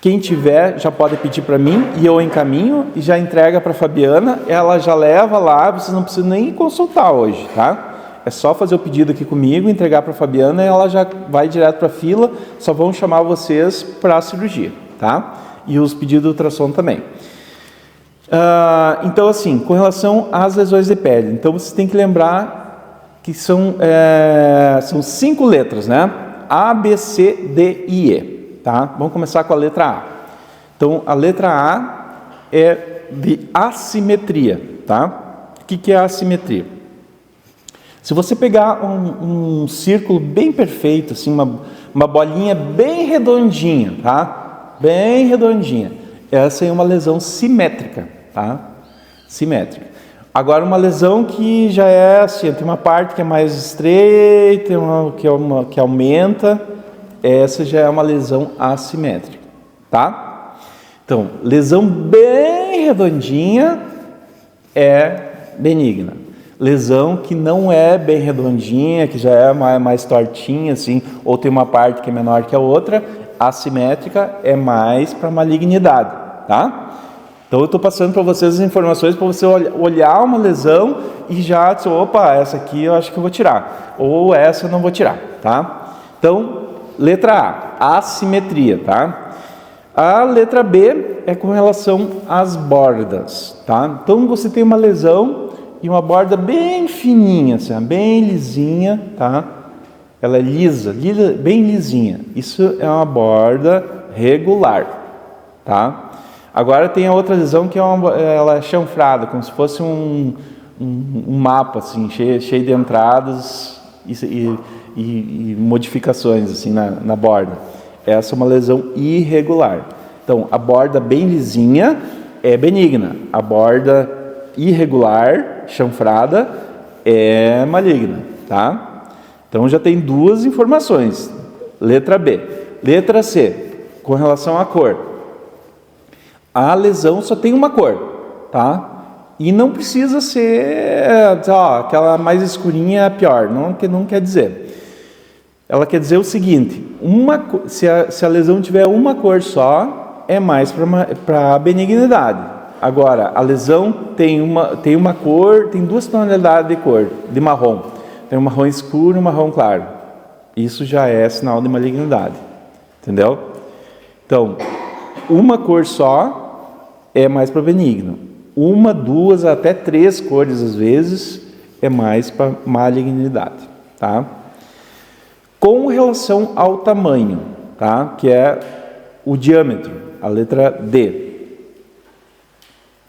Quem tiver já pode pedir para mim e eu encaminho e já entrega para a Fabiana, ela já leva lá, vocês não precisam nem consultar hoje, tá? É só fazer o pedido aqui comigo, entregar para a Fabiana e ela já vai direto para a fila, só vão chamar vocês para a cirurgia, tá? E os pedidos de ultrassom também. Então, assim, com relação às lesões de pele, então vocês têm que lembrar que são 5 letras, né? A, B, C, D e E. Tá? Vamos começar com a letra A. Então, a letra A é de assimetria, tá? O que é a assimetria? Se você pegar um círculo bem perfeito, assim, uma bolinha bem redondinha, tá? Bem redondinha. Essa é uma lesão simétrica, tá? Simétrica. Agora, uma lesão que já é assim, tem uma parte que é mais estreita, que aumenta. Essa já é uma lesão assimétrica, tá? Então, lesão bem redondinha é benigna. Lesão que não é bem redondinha, que já é mais tortinha, assim, ou tem uma parte que é menor que a outra, assimétrica é mais para malignidade, tá? Então, eu estou passando para vocês as informações para você olhar uma lesão e já dizer, opa, essa aqui eu acho que eu vou tirar, ou essa eu não vou tirar, tá? Então, letra A, assimetria, tá? A letra B é com relação às bordas, tá? Então, você tem uma lesão e uma borda bem fininha, assim, bem lisinha, tá? Ela é lisa, bem lisinha. Isso é uma borda regular, tá? Agora tem a outra lesão que ela é chanfrada, como se fosse um mapa, assim, cheio de entradas e modificações assim na borda. Essa é uma lesão irregular. Então, a borda bem lisinha é benigna. A borda irregular, chanfrada, é maligna, tá? Então, já tem 2 informações. Letra B. Letra C, com relação à cor. A lesão só tem uma cor, tá? E não precisa ser aquela mais escurinha é a pior, não quer dizer. Ela quer dizer o seguinte, se a lesão tiver uma cor só, é mais para benignidade. Agora, a lesão tem uma cor, tem 2 tonalidades de cor, de marrom. Tem um marrom escuro e um marrom claro. Isso já é sinal de malignidade, entendeu? Então, uma cor só é mais para benigno. 1, 2, até 3 cores às vezes é mais para malignidade, tá? Com relação ao tamanho, tá? Que é o diâmetro, a letra D.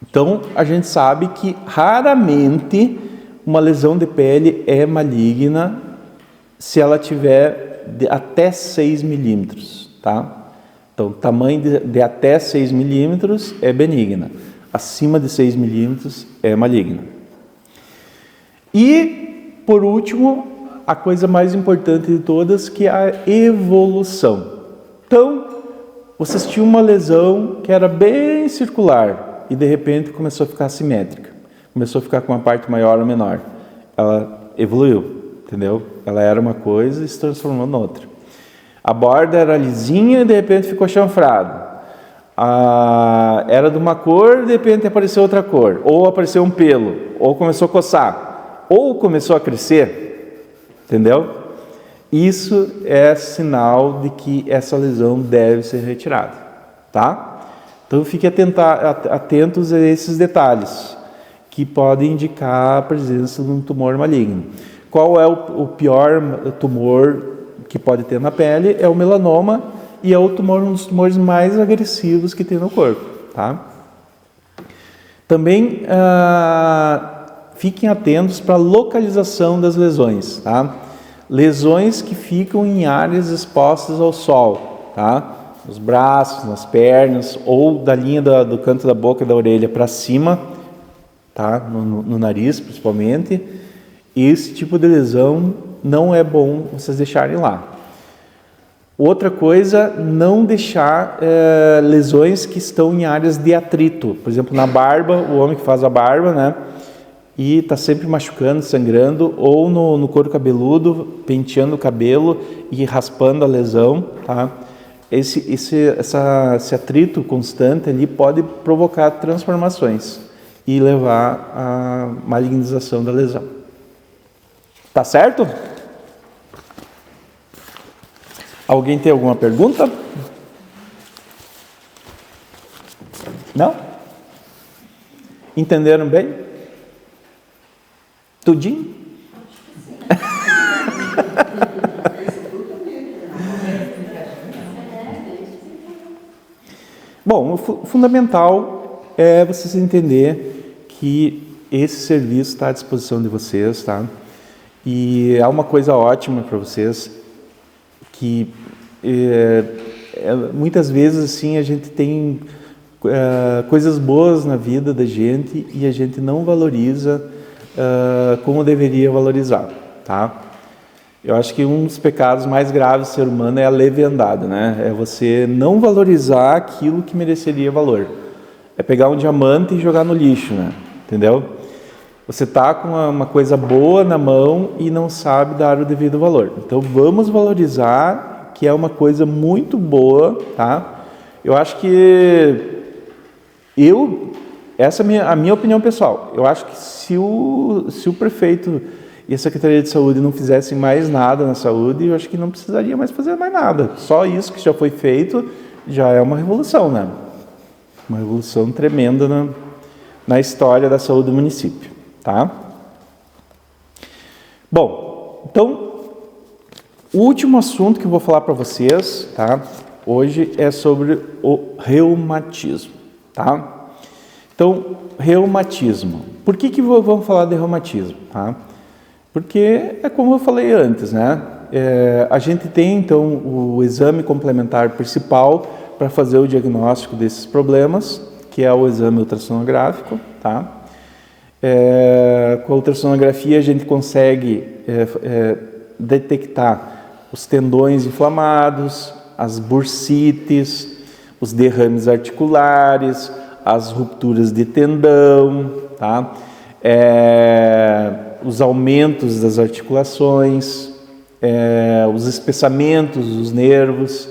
Então, a gente sabe que raramente uma lesão de pele é maligna se ela tiver até 6 milímetros, tá? Então, tamanho de até 6 milímetros é benigna. Acima de 6 milímetros é maligna. E, por último, a coisa mais importante de todas, que é a evolução. Então, vocês tinham uma lesão que era bem circular e, de repente, começou a ficar simétrica. Começou a ficar com uma parte maior ou menor. Ela evoluiu, entendeu? Ela era uma coisa e se transformou em outra. A borda era lisinha e, de repente, ficou chanfrada. Era de uma cor, de repente apareceu outra cor, ou apareceu um pelo, ou começou a coçar. ou começou a crescer, entendeu? Isso é sinal de que essa lesão deve ser retirada, tá? Então fiquem atentos a esses detalhes, que podem indicar a presença de um tumor maligno. Qual é o pior tumor que pode ter na pele? É o melanoma, e é um dos tumores mais agressivos que tem no corpo, tá? Também fiquem atentos para a localização das lesões, tá? Lesões que ficam em áreas expostas ao sol, tá? Nos braços, nas pernas, ou da linha do canto da boca e da orelha para cima, tá? No nariz principalmente. Esse tipo de lesão não é bom vocês deixarem lá. Outra coisa, não deixar lesões que estão em áreas de atrito. Por exemplo, na barba, o homem que faz a barba, né? E está sempre machucando, sangrando, ou no couro cabeludo, penteando o cabelo e raspando a lesão, tá? Esse atrito constante ali pode provocar transformações e levar à malignização da lesão. Tá certo? Alguém tem alguma pergunta? Não? Entenderam bem? Tudinho? Bom, o fundamental é vocês entender que esse serviço está à disposição de vocês, tá? E é uma coisa ótima para vocês, que muitas vezes assim a gente tem coisas boas na vida da gente e a gente não valoriza como deveria valorizar, tá? Eu acho que um dos pecados mais graves do ser humano é a leviandade, né? É você não valorizar aquilo que mereceria valor. É pegar um diamante e jogar no lixo, né? Entendeu? Você está com uma coisa boa na mão e não sabe dar o devido valor. Então vamos valorizar, que é uma coisa muito boa, tá? Eu acho que essa é a minha opinião pessoal. Eu acho que se o prefeito e a Secretaria de Saúde não fizessem mais nada na saúde, eu acho que não precisaria mais fazer mais nada. Só isso que já foi feito já é uma revolução, né? Uma revolução tremenda na história da saúde do município, tá? Bom, então, o último assunto que eu vou falar para vocês, tá? Hoje é sobre o reumatismo, tá? Então, reumatismo. Por que vamos falar de reumatismo, tá? Porque é como eu falei antes, né? A gente tem, então, o exame complementar principal para fazer o diagnóstico desses problemas, que é o exame ultrassonográfico, tá? Com a ultrassonografia a gente consegue detectar os tendões inflamados, as bursites, os derrames articulares, as rupturas de tendão, tá? Os aumentos das articulações, os espessamentos dos nervos,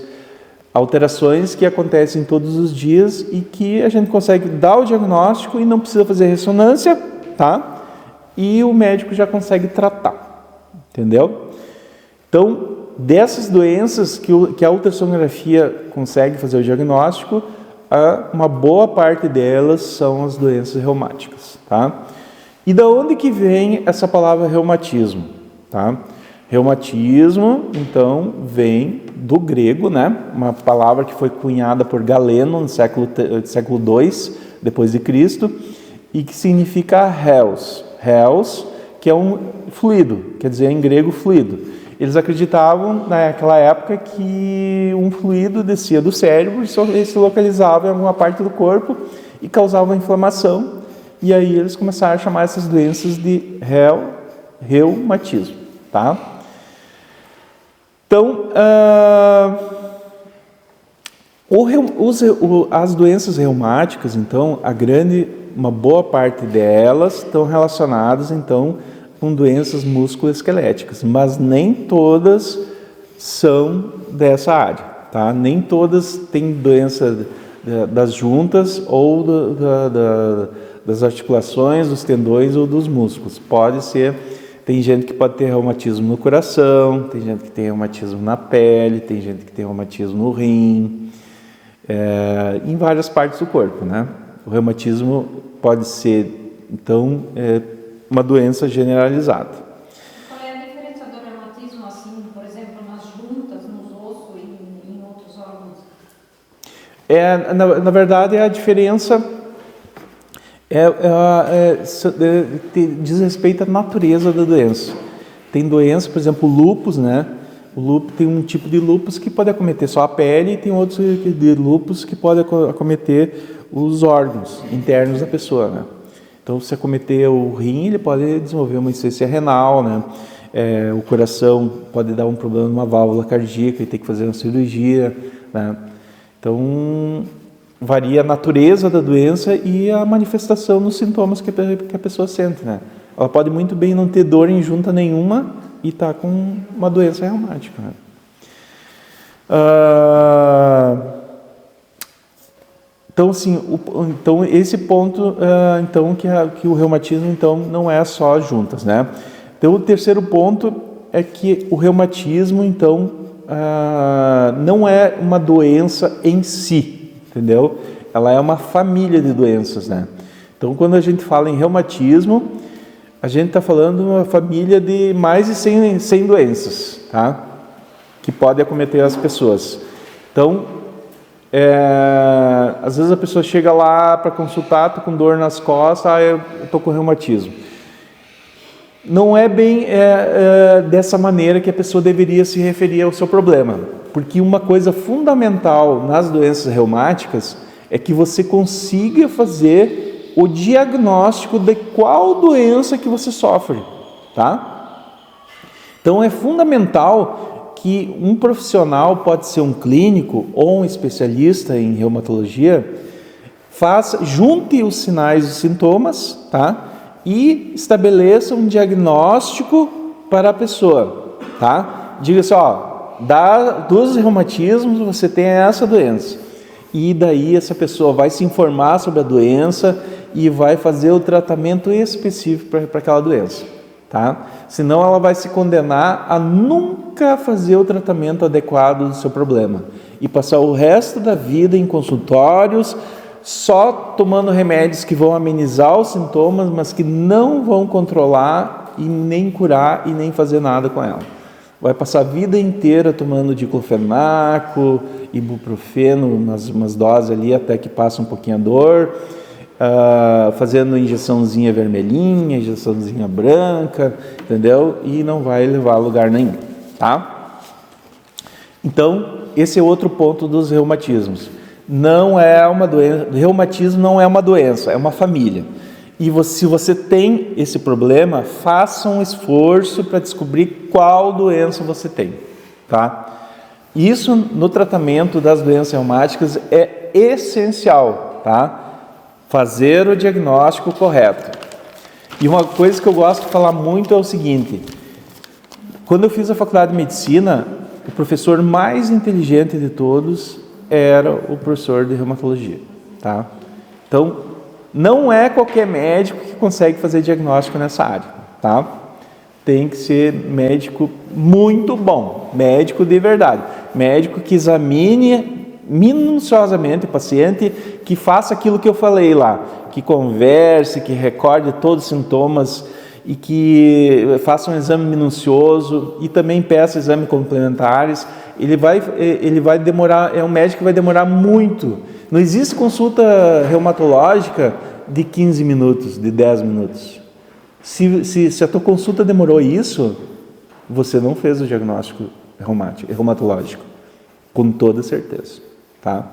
alterações que acontecem todos os dias e que a gente consegue dar o diagnóstico e não precisa fazer ressonância, tá? E o médico já consegue tratar, entendeu? Então, dessas doenças que a ultrassonografia consegue fazer o diagnóstico, uma boa parte delas são as doenças reumáticas, tá? E da onde que vem essa palavra reumatismo, tá? Reumatismo, então, vem do grego, né? Uma palavra que foi cunhada por Galeno no século II depois de Cristo, e que significa reus. Reus, que é um fluido, quer dizer em grego fluido. Eles acreditavam naquela época que um fluido descia do cérebro e se localizava em alguma parte do corpo e causava inflamação. E aí eles começaram a chamar essas doenças de reumatismo, tá? Então, as doenças reumáticas, então, uma boa parte delas estão relacionadas, então, com doenças musculoesqueléticas, mas nem todas são dessa área, tá? Nem todas têm doença das juntas ou das articulações, dos tendões ou dos músculos. Pode ser, tem gente que pode ter reumatismo no coração, tem gente que tem reumatismo na pele, tem gente que tem reumatismo no rim, em várias partes do corpo, né? O reumatismo pode ser, então, uma doença generalizada. Qual é a diferença do reumatismo, assim, por exemplo, nas juntas, nos ossos e em outros órgãos? Na verdade, a diferença diz respeito à natureza da doença. Tem doença, por exemplo, o lúpus, né? O lúpus tem um tipo de lúpus que pode acometer só a pele e tem outros de lúpus que pode acometer os órgãos internos da pessoa, né? Então, se acometer o rim, ele pode desenvolver uma insuficiência renal, né? O coração pode dar um problema numa válvula cardíaca e ter que fazer uma cirurgia, né? Então, varia a natureza da doença e a manifestação nos sintomas que a pessoa sente, né? Ela pode muito bem não ter dor em junta nenhuma e estar com uma doença reumática, né? Então, assim, esse ponto, que o reumatismo, então, não é só juntas, né? Então, o terceiro ponto é que o reumatismo, então, não é uma doença em si, entendeu? Ela é uma família de doenças, né? Então, quando a gente fala em reumatismo, a gente está falando de uma família de mais de 100 doenças, tá? Que pode acometer as pessoas. Então, às vezes a pessoa chega lá para consultar, está com dor nas costas, eu estou com reumatismo. Não é bem dessa maneira que a pessoa deveria se referir ao seu problema, porque uma coisa fundamental nas doenças reumáticas é que você consiga fazer o diagnóstico de qual doença que você sofre, tá? Então é fundamental que um profissional, pode ser um clínico ou um especialista em reumatologia, junte os sinais e sintomas, tá? E estabeleça um diagnóstico para a pessoa, tá? Diga assim, dos reumatismos você tem essa doença. E daí essa pessoa vai se informar sobre a doença e vai fazer o tratamento específico para aquela doença, tá? Senão ela vai se condenar a nunca fazer o tratamento adequado do seu problema e passar o resto da vida em consultórios só tomando remédios que vão amenizar os sintomas, mas que não vão controlar e nem curar e nem fazer nada com ela. Vai passar a vida inteira tomando diclofenaco, ibuprofeno, umas doses ali até que passa um pouquinho a dor, fazendo injeçãozinha vermelhinha, injeçãozinha branca, entendeu? E não vai levar a lugar nenhum, tá? Então, esse é outro ponto dos reumatismos. Não é uma doença, reumatismo não é uma doença, é uma família. E se você tem esse problema, faça um esforço para descobrir qual doença você tem, tá? Isso no tratamento das doenças reumáticas é essencial, tá? Fazer o diagnóstico correto. E uma coisa que eu gosto de falar muito é o seguinte: quando eu fiz a faculdade de medicina, o professor mais inteligente de todos era o professor de reumatologia, tá? Então, não é qualquer médico que consegue fazer diagnóstico nessa área, tá? Tem que ser médico muito bom, médico de verdade, médico que examine minuciosamente o paciente, que faça aquilo que eu falei lá, que converse, que recorde todos os sintomas e que faça um exame minucioso e também peça exames complementares. Ele vai demorar, é um médico que vai demorar muito. Não existe consulta reumatológica de 15 minutos, de 10 minutos. Se a tua consulta demorou isso, você não fez o diagnóstico reumatológico, com toda certeza, tá?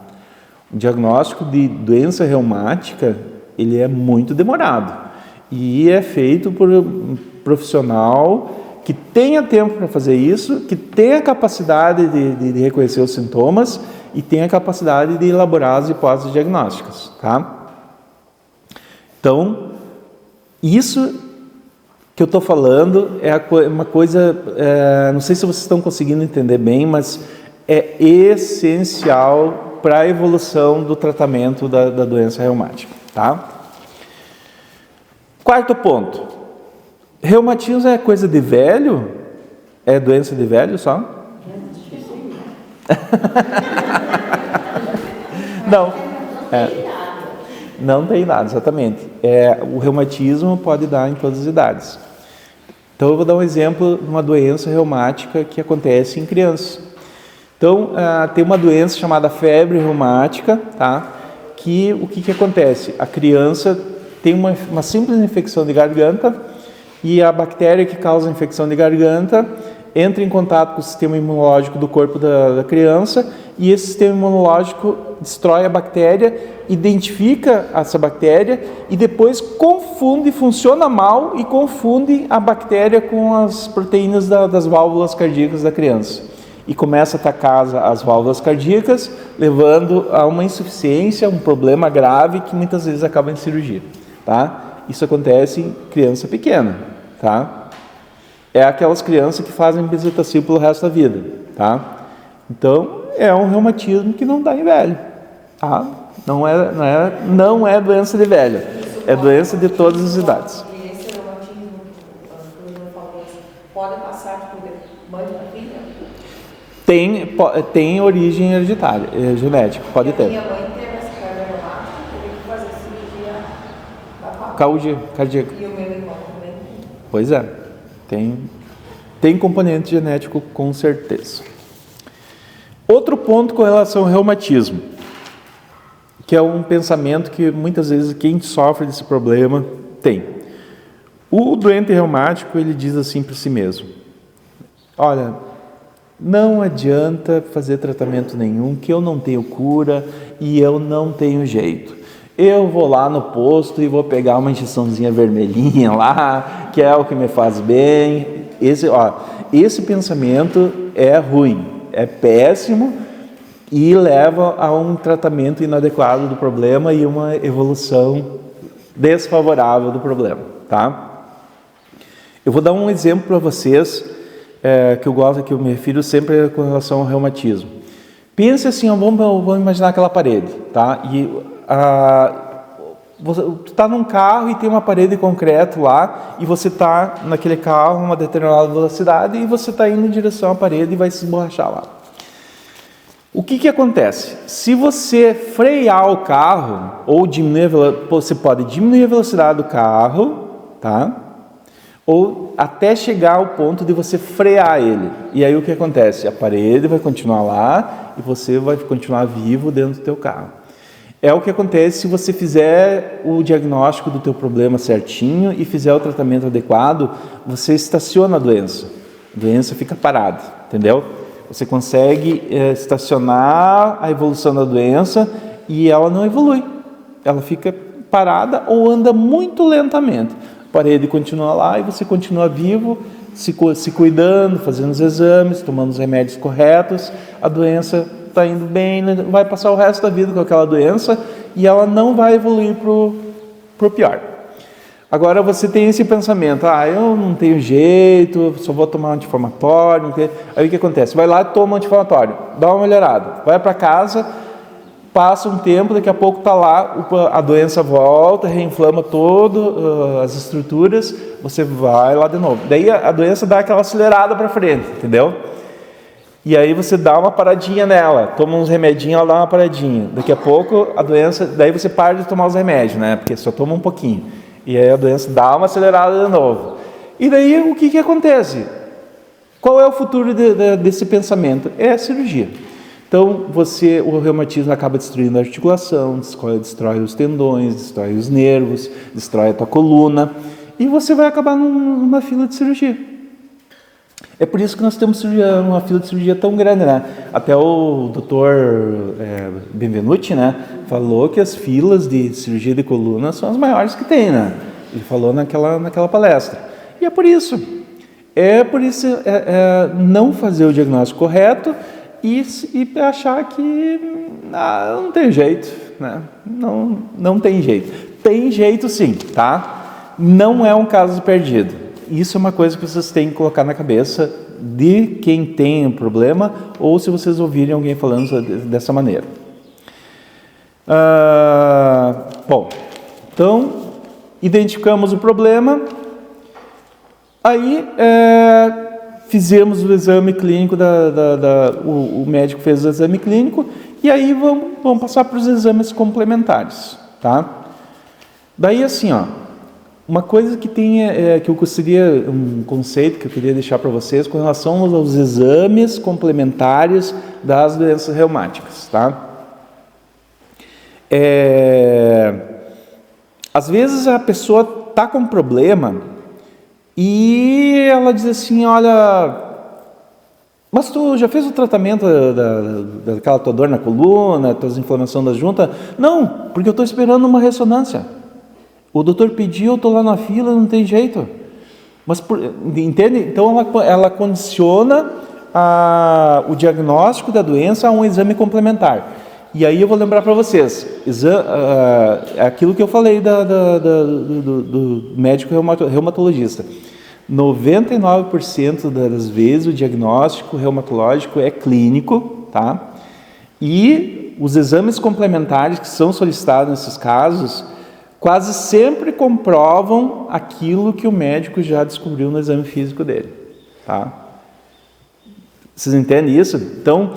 O diagnóstico de doença reumática, ele é muito demorado e é feito por um profissional que tenha tempo para fazer isso, que tenha capacidade de reconhecer os sintomas e tenha capacidade de elaborar as hipóteses diagnósticas, tá? Então, isso que eu estou falando é uma coisa, não sei se vocês estão conseguindo entender bem, mas é essencial para a evolução do tratamento da doença reumática, tá? Quarto ponto. Reumatismo é coisa de velho? É doença de velho só? Não. Não tem idade, exatamente. O reumatismo pode dar em todas as idades. Então, eu vou dar um exemplo de uma doença reumática que acontece em crianças. Então, tem uma doença chamada febre reumática, tá? O que acontece? A criança tem uma simples infecção de garganta e a bactéria que causa a infecção de garganta entra em contato com o sistema imunológico do corpo da criança e esse sistema imunológico destrói a bactéria, identifica essa bactéria e depois funciona mal e confunde a bactéria com as proteínas das válvulas cardíacas da criança. E começa a atacar as válvulas cardíacas, levando a uma insuficiência, um problema grave que muitas vezes acaba em cirurgia, tá? Isso acontece em criança pequena, tá? É aquelas crianças que fazem bezetacil pelo resto da vida, tá? Então, é um reumatismo que não dá em velho, tá? Não é doença de velho, é doença de todas as idades. E esse reumatismo, pode passar por mãe para filha? Tem origem hereditária, genética, pode ter. Minha mãe teve essa carga reumática, teve que fazer cirurgia Cardíaca. E o meu irmão também. Pois é, tem componente genético com certeza. Outro ponto com relação ao reumatismo, que é um pensamento que muitas vezes quem sofre desse problema tem. O doente reumático, ele diz assim para si mesmo: olha, não adianta fazer tratamento nenhum, que eu não tenho cura e eu não tenho jeito. Eu vou lá no posto e vou pegar uma injeçãozinha vermelhinha lá, que é o que me faz bem. Esse pensamento é ruim, é péssimo e leva a um tratamento inadequado do problema e uma evolução desfavorável do problema, tá? Eu vou dar um exemplo para vocês que eu me refiro sempre com relação ao reumatismo. Pense assim, vamos imaginar aquela parede, tá? Tu está num carro e tem uma parede de concreto lá e você está naquele carro a uma determinada velocidade e você está indo em direção à parede e vai se esborrachar lá. O que acontece? Se você frear o carro ou você pode diminuir a velocidade do carro, tá? Ou até chegar ao ponto de você frear ele. E aí o que acontece? A parede vai continuar lá e você vai continuar vivo dentro do teu carro. É o que acontece se você fizer o diagnóstico do teu problema certinho e fizer o tratamento adequado, você estaciona a doença. A doença fica parada, entendeu? Você consegue estacionar a evolução da doença e ela não evolui. Ela fica parada ou anda muito lentamente. A parede continua lá e você continua vivo, se cuidando, fazendo os exames, tomando os remédios corretos. A doença está indo bem, vai passar o resto da vida com aquela doença e ela não vai evoluir para o pior. Agora você tem esse pensamento, eu não tenho jeito, só vou tomar anti-inflamatório. Aí o que acontece? Vai lá e toma anti-inflamatório, dá uma melhorada, vai para casa, passa um tempo, daqui a pouco está lá, a doença volta, reinflama todas as estruturas, você vai lá de novo. Daí a doença dá aquela acelerada para frente, entendeu? E aí você dá uma paradinha nela, toma uns remedinhos, ela dá uma paradinha. Daqui a pouco a doença, daí você para de tomar os remédios, né? Porque só toma um pouquinho. E aí a doença dá uma acelerada de novo. E daí o que acontece? Qual é o futuro desse pensamento? É a cirurgia. Então o reumatismo acaba destruindo a articulação, destrói os tendões, destrói os nervos, destrói a tua coluna. E você vai acabar numa fila de cirurgia. É por isso que nós temos uma fila de cirurgia tão grande, né? Até o Dr. Benvenuti, né, falou que as filas de cirurgia de coluna são as maiores que tem, né? Ele falou naquela palestra. E é por isso não fazer o diagnóstico correto e achar que não tem jeito, né? Não tem jeito. Tem jeito sim, tá? Não é um caso perdido. Isso é uma coisa que vocês têm que colocar na cabeça de quem tem um problema ou se vocês ouvirem alguém falando dessa maneira. Bom, então identificamos o problema, aí fizemos o exame clínico, o médico fez o exame clínico, e aí vamos passar para os exames complementares, tá? Daí assim, ó, uma coisa que tem, que eu gostaria, um conceito que eu queria deixar para vocês com relação aos exames complementares das doenças reumáticas, tá? Às vezes a pessoa está com um problema e ela diz assim, olha, mas tu já fez o tratamento daquela tua dor na coluna, tuas inflamações da junta? Não, porque eu estou esperando uma ressonância. O doutor pediu, eu estou lá na fila, não tem jeito. Mas entende? Então ela condiciona o diagnóstico da doença a um exame complementar. E aí eu vou lembrar para vocês, aquilo que eu falei do médico reumatologista. 99% das vezes o diagnóstico reumatológico é clínico, tá? E os exames complementares que são solicitados nesses casos quase sempre comprovam aquilo que o médico já descobriu no exame físico dele, tá? Vocês entendem isso? Então,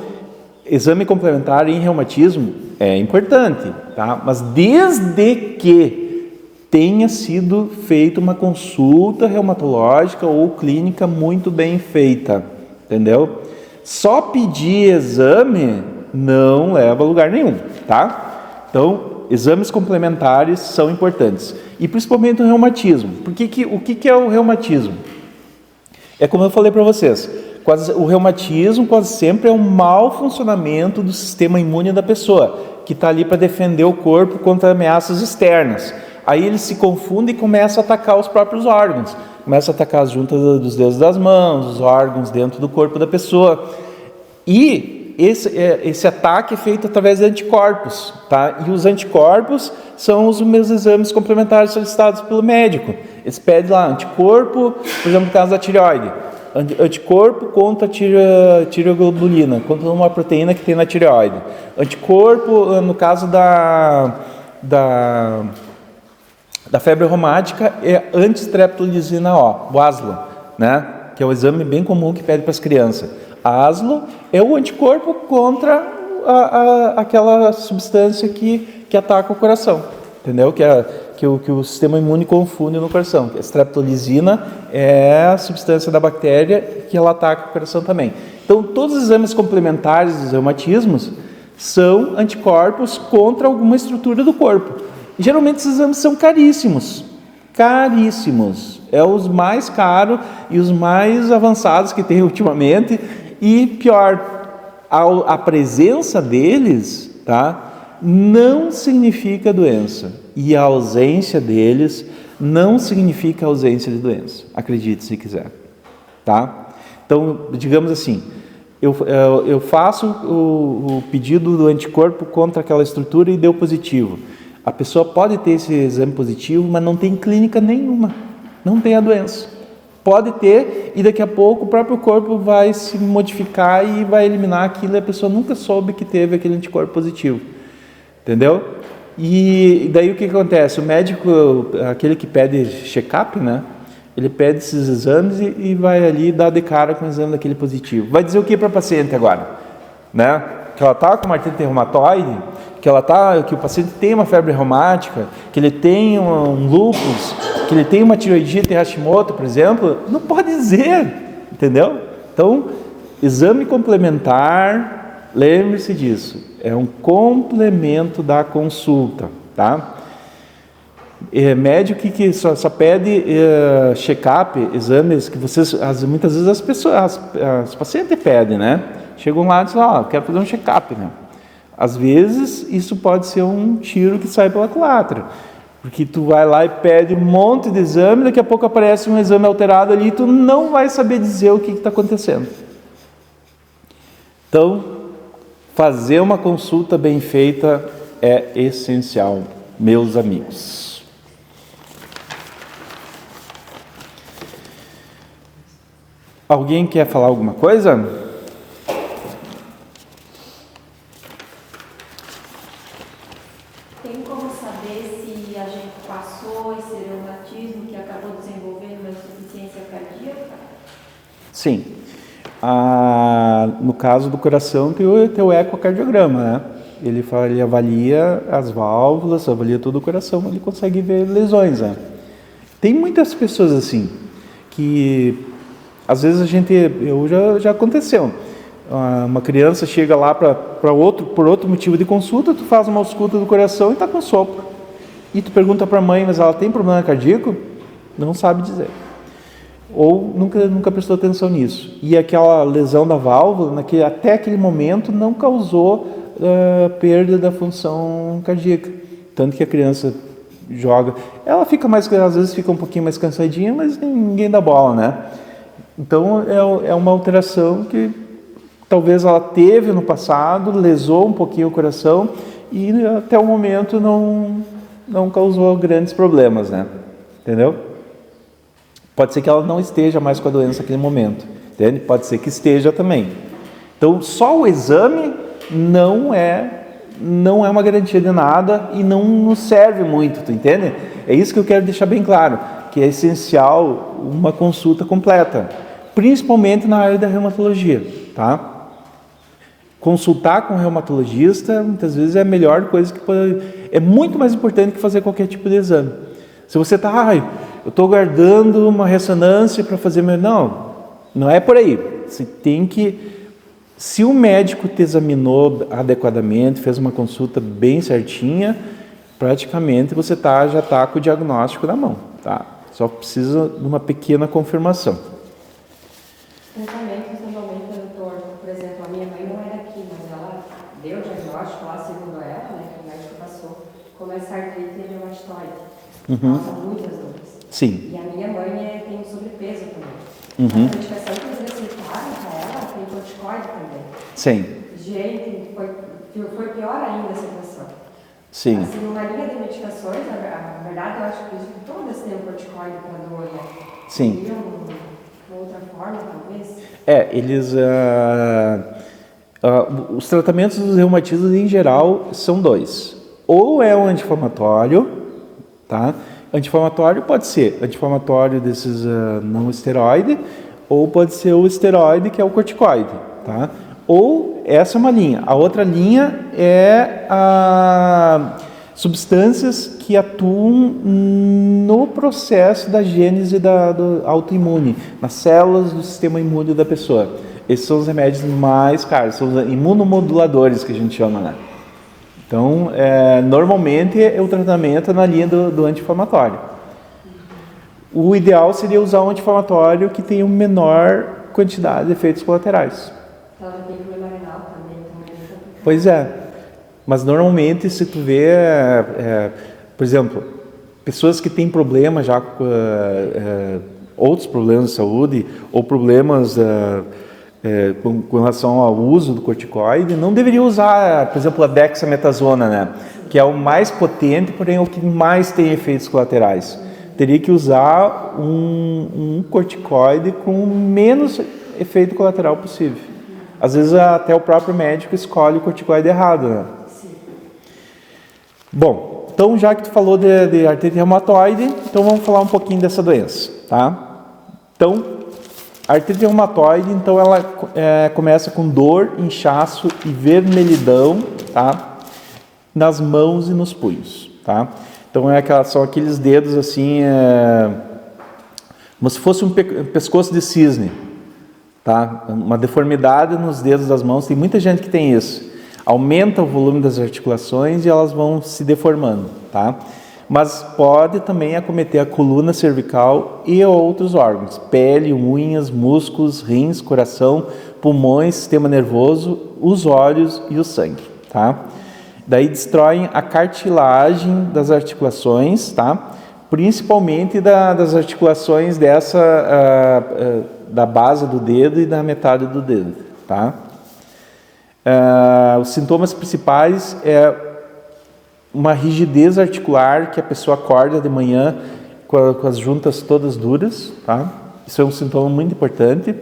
exame complementar em reumatismo é importante, tá? Mas desde que tenha sido feita uma consulta reumatológica ou clínica muito bem feita, entendeu? Só pedir exame não leva a lugar nenhum, tá? Então, exames complementares são importantes, e principalmente o reumatismo. O que é o reumatismo? É como eu falei para vocês, o reumatismo quase sempre é um mau funcionamento do sistema imune da pessoa, que está ali para defender o corpo contra ameaças externas. Aí ele se confunde e começa a atacar os próprios órgãos, começa a atacar as juntas dos dedos das mãos, os órgãos dentro do corpo da pessoa. E esse ataque é feito através de anticorpos, tá? E os anticorpos são os meus exames complementares solicitados pelo médico. Eles pedem lá anticorpo, por exemplo, no caso da tireoide, anticorpo contra a tireoglobulina, contra uma proteína que tem na tireoide. Anticorpo, no caso da febre reumática, é antistreptolizina O, o ASLO, né? Que é o exame bem comum que pede para as crianças. A ASLO é o anticorpo contra aquela substância que ataca o coração, entendeu? Que o sistema imune confunde no coração. A streptolizina é a substância da bactéria que ela ataca o coração também. Então, todos os exames complementares dos reumatismos são anticorpos contra alguma estrutura do corpo. E, geralmente, esses exames são caríssimos. Caríssimos. É os mais caros e os mais avançados que tem ultimamente. E pior, a presença deles, tá, não significa doença. E a ausência deles não significa ausência de doença. Acredite se quiser. Tá? Então, digamos assim, eu faço o pedido do anticorpo contra aquela estrutura e deu positivo. A pessoa pode ter esse exame positivo, mas não tem clínica nenhuma. Não tem a doença. Pode ter, e daqui a pouco o próprio corpo vai se modificar e vai eliminar aquilo, e a pessoa nunca soube que teve aquele anticorpo positivo. Entendeu? E daí o que acontece? O médico, aquele que pede check-up, né? Ele pede esses exames e vai ali dar de cara com o exame daquele positivo. Vai dizer o que para a paciente agora? Né? Que ela está com uma artrite reumatoide, que o paciente tem uma febre reumática, que ele tem um lúpus, que ele tem uma tiroidite Hashimoto, por exemplo, não pode dizer, entendeu? Então, exame complementar, lembre-se disso, é um complemento da consulta, tá? Médico que só pede check-up, exames que muitas vezes as pacientes pedem, né? Chegam lá e dizem, quero fazer um check-up, né? Às vezes, isso pode ser um tiro que sai pela culatra, porque tu vai lá e pede um monte de exame, daqui a pouco aparece um exame alterado ali e tu não vai saber dizer o que está acontecendo. Então, fazer uma consulta bem feita é essencial, meus amigos. Alguém quer falar alguma coisa? Tem como saber se a gente passou esse Sim. No caso do coração, tem o teu ecocardiograma, né? Ele avalia as válvulas, avalia todo o coração, ele consegue ver lesões, né? Tem muitas pessoas assim, que às vezes já aconteceu. Uma criança chega lá por outro motivo de consulta, tu faz uma ausculta do coração e está com sopro. E tu pergunta para a mãe, mas ela tem problema cardíaco? Não sabe dizer. Ou nunca prestou atenção nisso. E aquela lesão da válvula, até aquele momento, não causou perda da função cardíaca. Tanto que a criança joga. Ela às vezes fica um pouquinho mais cansadinha, mas ninguém dá bola, né? Então é uma alteração que talvez ela teve no passado, lesou um pouquinho o coração e até o momento não causou grandes problemas, né? Entendeu? Pode ser que ela não esteja mais com a doença naquele momento, entende? Pode ser que esteja também. Então, só o exame não é uma garantia de nada e não nos serve muito, tu entende? É isso que eu quero deixar bem claro, que é essencial uma consulta completa, principalmente na área da reumatologia, tá? Consultar com um reumatologista, muitas vezes é a melhor coisa é muito mais importante que fazer qualquer tipo de exame. Se você eu estou guardando uma ressonância para fazer não é por aí. Você tem que, se o médico te examinou adequadamente, fez uma consulta bem certinha, praticamente você já está com o diagnóstico na mão, tá? Só precisa de uma pequena confirmação. Tratamentos normalmente, doutor, por exemplo, a minha mãe não era aqui, mas ela deu o diagnóstico lá, segundo ela, né, que o médico passou, como essa artrite reumatoide. Causa muitas dores. Sim. E a minha mãe tem sobrepeso também. Uhum. A medicação que eles receitaram para ela tem corticoide também. Sim. Gente, foi pior ainda a situação. Sim. Assim, uma linha de medicações, na verdade, eu acho que todas têm um corticoide para dor, né? Sim. Seria uma outra forma, talvez? Os tratamentos dos reumatismos em geral são dois. Ou é um anti-inflamatório, tá? Anti-inflamatório pode ser anti-inflamatório desses não esteroide, ou pode ser o esteroide, que é o corticoide, tá? Ou essa é uma linha. A outra linha é substâncias que atuam no processo da gênese do autoimune, nas células do sistema imune da pessoa. Esses são os remédios mais caros, são os imunomoduladores que a gente chama, né? Então, normalmente o tratamento é na linha do anti-inflamatório. O ideal seria usar um anti-inflamatório que tenha uma menor quantidade de efeitos colaterais. Ela já tem problema renal também, então é complicado. Pois é, mas normalmente se tu vê, por exemplo, pessoas que têm problemas já com outros problemas de saúde ou problemas com relação ao uso do corticoide, não deveria usar, por exemplo, a dexametasona, né? Que é o mais potente, porém o que mais tem efeitos colaterais. Teria que usar um corticoide com o menos efeito colateral possível. Às vezes até o próprio médico escolhe o corticoide errado, né? Sim. Bom, então já que tu falou de artrite reumatoide, então vamos falar um pouquinho dessa doença, tá? Então, a artrite reumatoide, então ela começa com dor, inchaço e vermelhidão, tá? Nas mãos e nos punhos, tá? Então são aqueles dedos assim, como se fosse um pescoço de cisne, tá? Uma deformidade nos dedos das mãos, tem muita gente que tem isso. Aumenta o volume das articulações e elas vão se deformando, tá? Mas pode também acometer a coluna cervical e outros órgãos, pele, unhas, músculos, rins, coração, pulmões, sistema nervoso, os olhos e o sangue, tá? Daí destroem a cartilagem das articulações, tá? Principalmente das articulações da base do dedo e da metade do dedo, tá? Os sintomas principais uma rigidez articular, que a pessoa acorda de manhã com as juntas todas duras, tá? Isso é um sintoma muito importante.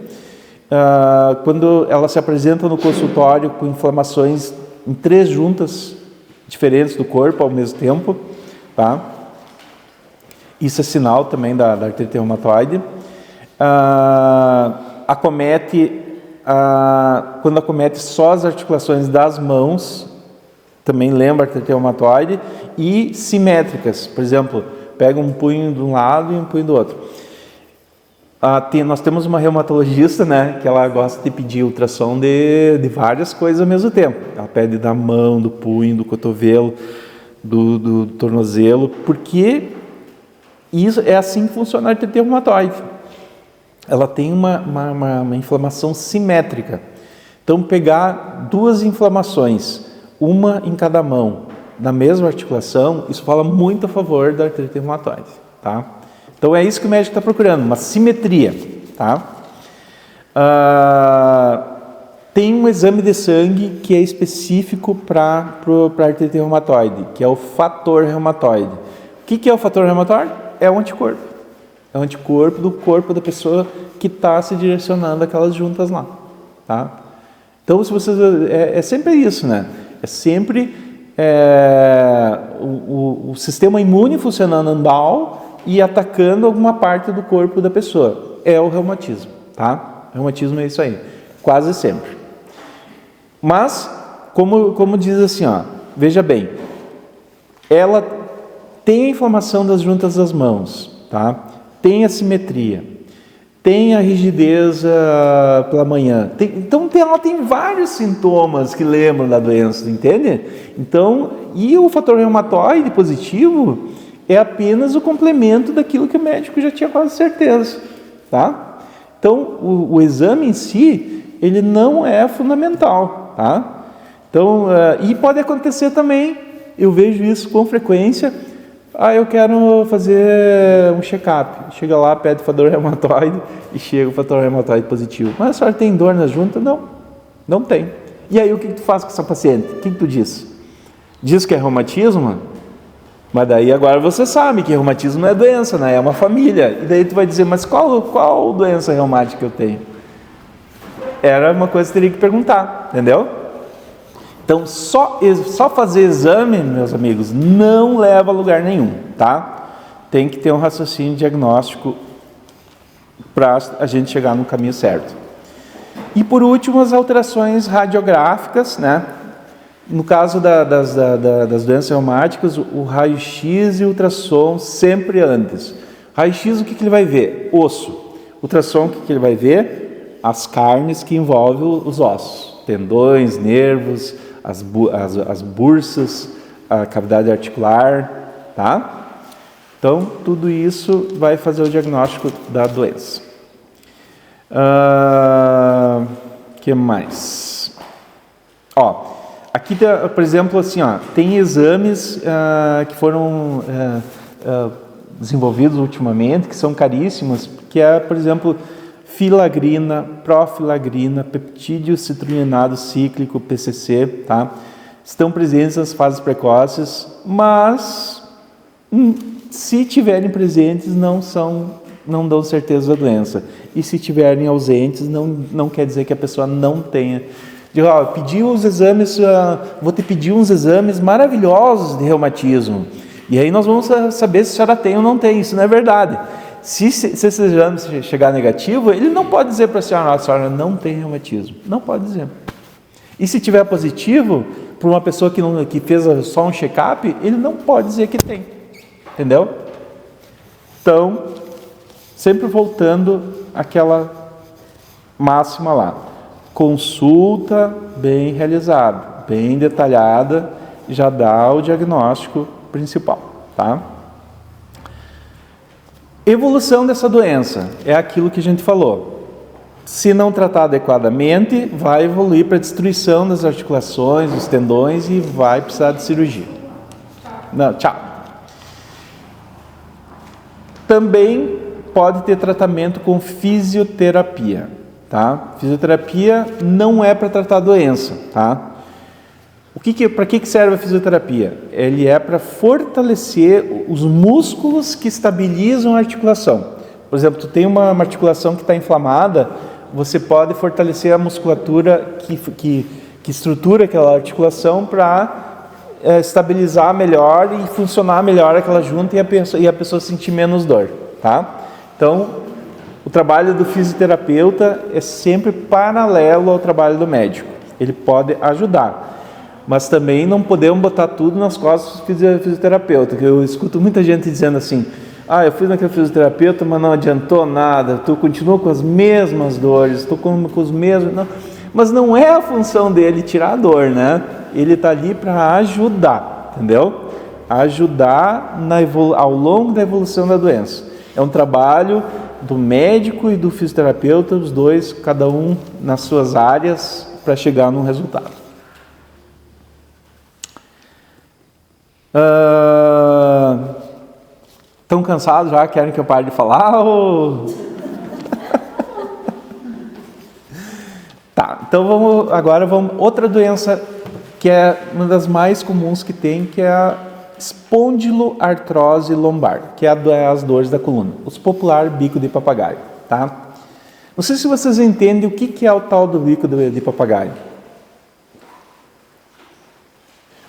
Quando ela se apresenta no consultório com inflamações em 3 juntas diferentes do corpo ao mesmo tempo, tá? Isso é sinal também da artrite reumatoide. quando acomete só as articulações das mãos, também lembra artrite reumatoide, e simétricas, por exemplo, pega um punho de um lado e um punho do outro. Nós temos uma reumatologista, né, que ela gosta de pedir ultrassom de várias coisas ao mesmo tempo. Ela pede da mão, do punho, do cotovelo, do tornozelo, porque isso é assim que funciona a artrite reumatoide. Ela tem uma inflamação simétrica. Então, pegar duas inflamações, uma em cada mão, na mesma articulação, isso fala muito a favor da artrite reumatoide, tá? Então, é isso que o médico está procurando, uma simetria, tá? Tem um exame de sangue que é específico para a artrite reumatoide, que é o fator reumatoide. O que é o fator reumatoide? É um anticorpo. É um anticorpo do corpo da pessoa que está se direcionando aquelas juntas lá, tá? Então, se vocês, é sempre isso, né? É sempre o sistema imune funcionando andal e atacando alguma parte do corpo da pessoa. É o reumatismo, tá? O reumatismo é isso aí, quase sempre. Mas, como diz assim, ó, veja bem, ela tem a inflamação das juntas das mãos, tá? Tem a simetria, tem a rigidez pela manhã. Então, ela tem vários sintomas que lembram da doença, entende? Então, e o fator reumatoide positivo é apenas o complemento daquilo que o médico já tinha quase certeza, tá? Então, o exame em si, ele não é fundamental, tá? Então, e pode acontecer também, eu vejo isso com frequência, eu quero fazer um check-up. Chega lá, pede o fator reumatoide e chega o fator reumatoide positivo. Mas a senhora tem dor na junta? Não, não tem. E aí o que tu faz com essa paciente? O que tu diz? Diz que é reumatismo? Mas daí agora você sabe que reumatismo não é doença, né? É uma família. E daí tu vai dizer, mas qual doença reumática eu tenho? Era uma coisa que teria que perguntar, entendeu? Então, só fazer exame, meus amigos, não leva a lugar nenhum, tá? Tem que ter um raciocínio diagnóstico para a gente chegar no caminho certo. E por último, as alterações radiográficas, né? No caso das doenças reumáticas, o raio-x e o ultrassom sempre antes. Raio-x, o que ele vai ver? Osso. Ultrassom, o que ele vai ver? As carnes que envolvem os ossos. Tendões, nervos, as bursas, a cavidade articular, tá? Então, tudo isso vai fazer o diagnóstico da doença. Que mais? Aqui, por exemplo, assim, tem exames que foram desenvolvidos ultimamente, que são caríssimos, que é, por exemplo, filagrina, profilagrina, peptídeo citrullinado cíclico, PCC, tá? Estão presentes nas fases precoces, mas se tiverem presentes não dão certeza da doença. E se tiverem ausentes, não quer dizer que a pessoa não tenha. Pedi os exames, vou te pedir uns exames maravilhosos de reumatismo. E aí nós vamos saber se a senhora tem ou não tem. Isso não é verdade. Se esse exame chegar negativo, ele não pode dizer para a senhora não tem reumatismo. Não pode dizer. E se tiver positivo, para uma pessoa que fez só um check-up, ele não pode dizer que tem. Entendeu? Então, sempre voltando àquela máxima lá. Consulta bem realizada, bem detalhada, já dá o diagnóstico principal, tá? Evolução dessa doença é aquilo que a gente falou. Se não tratar adequadamente, vai evoluir para a destruição das articulações, dos tendões e vai precisar de cirurgia. Tchau. Também pode ter tratamento com fisioterapia, tá? Fisioterapia não é para tratar a doença, tá? Para que serve a fisioterapia? Ele é para fortalecer os músculos que estabilizam a articulação. Por exemplo, tu tem uma articulação que está inflamada, você pode fortalecer a musculatura que estrutura aquela articulação para estabilizar melhor e funcionar melhor aquela junta e a pessoa sentir menos dor, tá? Então, O trabalho do fisioterapeuta é sempre paralelo ao trabalho do médico. Ele pode ajudar, mas também não podemos botar tudo nas costas do fisioterapeuta, que eu escuto muita gente dizendo assim: eu fui naquele fisioterapeuta, mas não adiantou nada, tu continua com as mesmas dores, tu com os mesmos... Não. Mas não é a função dele tirar a dor, né? Ele está ali para ajudar, entendeu? Ajudar ao longo da evolução da doença. É um trabalho do médico e do fisioterapeuta, os dois, cada um nas suas áreas, para chegar num resultado. Estão cansados já? Querem que eu pare de falar? Ou... Tá, então agora vamos... Outra doença que é uma das mais comuns que tem, que é a espondiloartrose lombar, que é as dores da coluna. Os popular bico de papagaio, tá? Não sei se vocês entendem o que é o tal do bico de papagaio.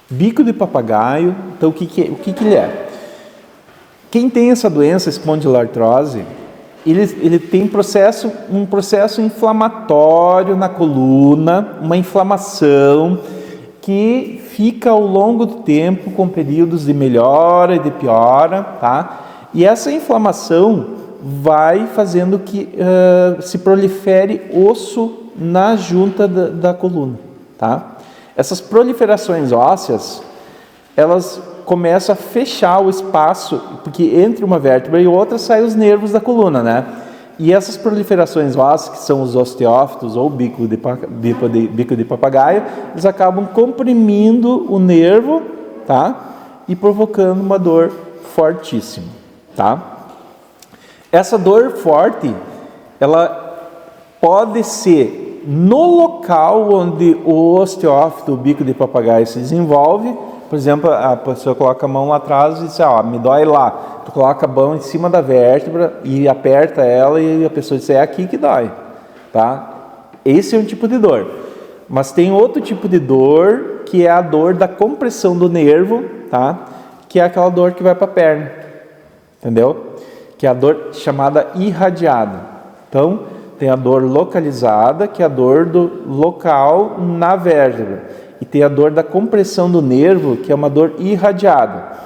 Bico de papagaio, então o que ele é? Quem tem essa doença, espondiloartrose, ele tem um processo inflamatório na coluna, uma inflamação que fica ao longo do tempo com períodos de melhora e de piora, tá? E essa inflamação vai fazendo que se prolifere osso na junta da coluna, tá? Essas proliferações ósseas, elas começam a fechar o espaço, porque entre uma vértebra e outra saem os nervos da coluna, né? E essas proliferações ósseas, que são os osteófitos ou bico de papagaio, eles acabam comprimindo o nervo, tá? E provocando uma dor fortíssima, tá? Essa dor forte, ela pode ser no local onde o osteófito, o bico de papagaio, se desenvolve. Por exemplo, a pessoa coloca a mão lá atrás e diz: me dói lá. Tu coloca a mão em cima da vértebra e aperta ela e a pessoa diz: é aqui que dói, tá? Esse é um tipo de dor. Mas tem outro tipo de dor, que é a dor da compressão do nervo, tá? Que é aquela dor que vai para a perna, entendeu? Que é a dor chamada irradiada. Então, tem a dor localizada, que é a dor do local na vértebra. E tem a dor da compressão do nervo, que é uma dor irradiada.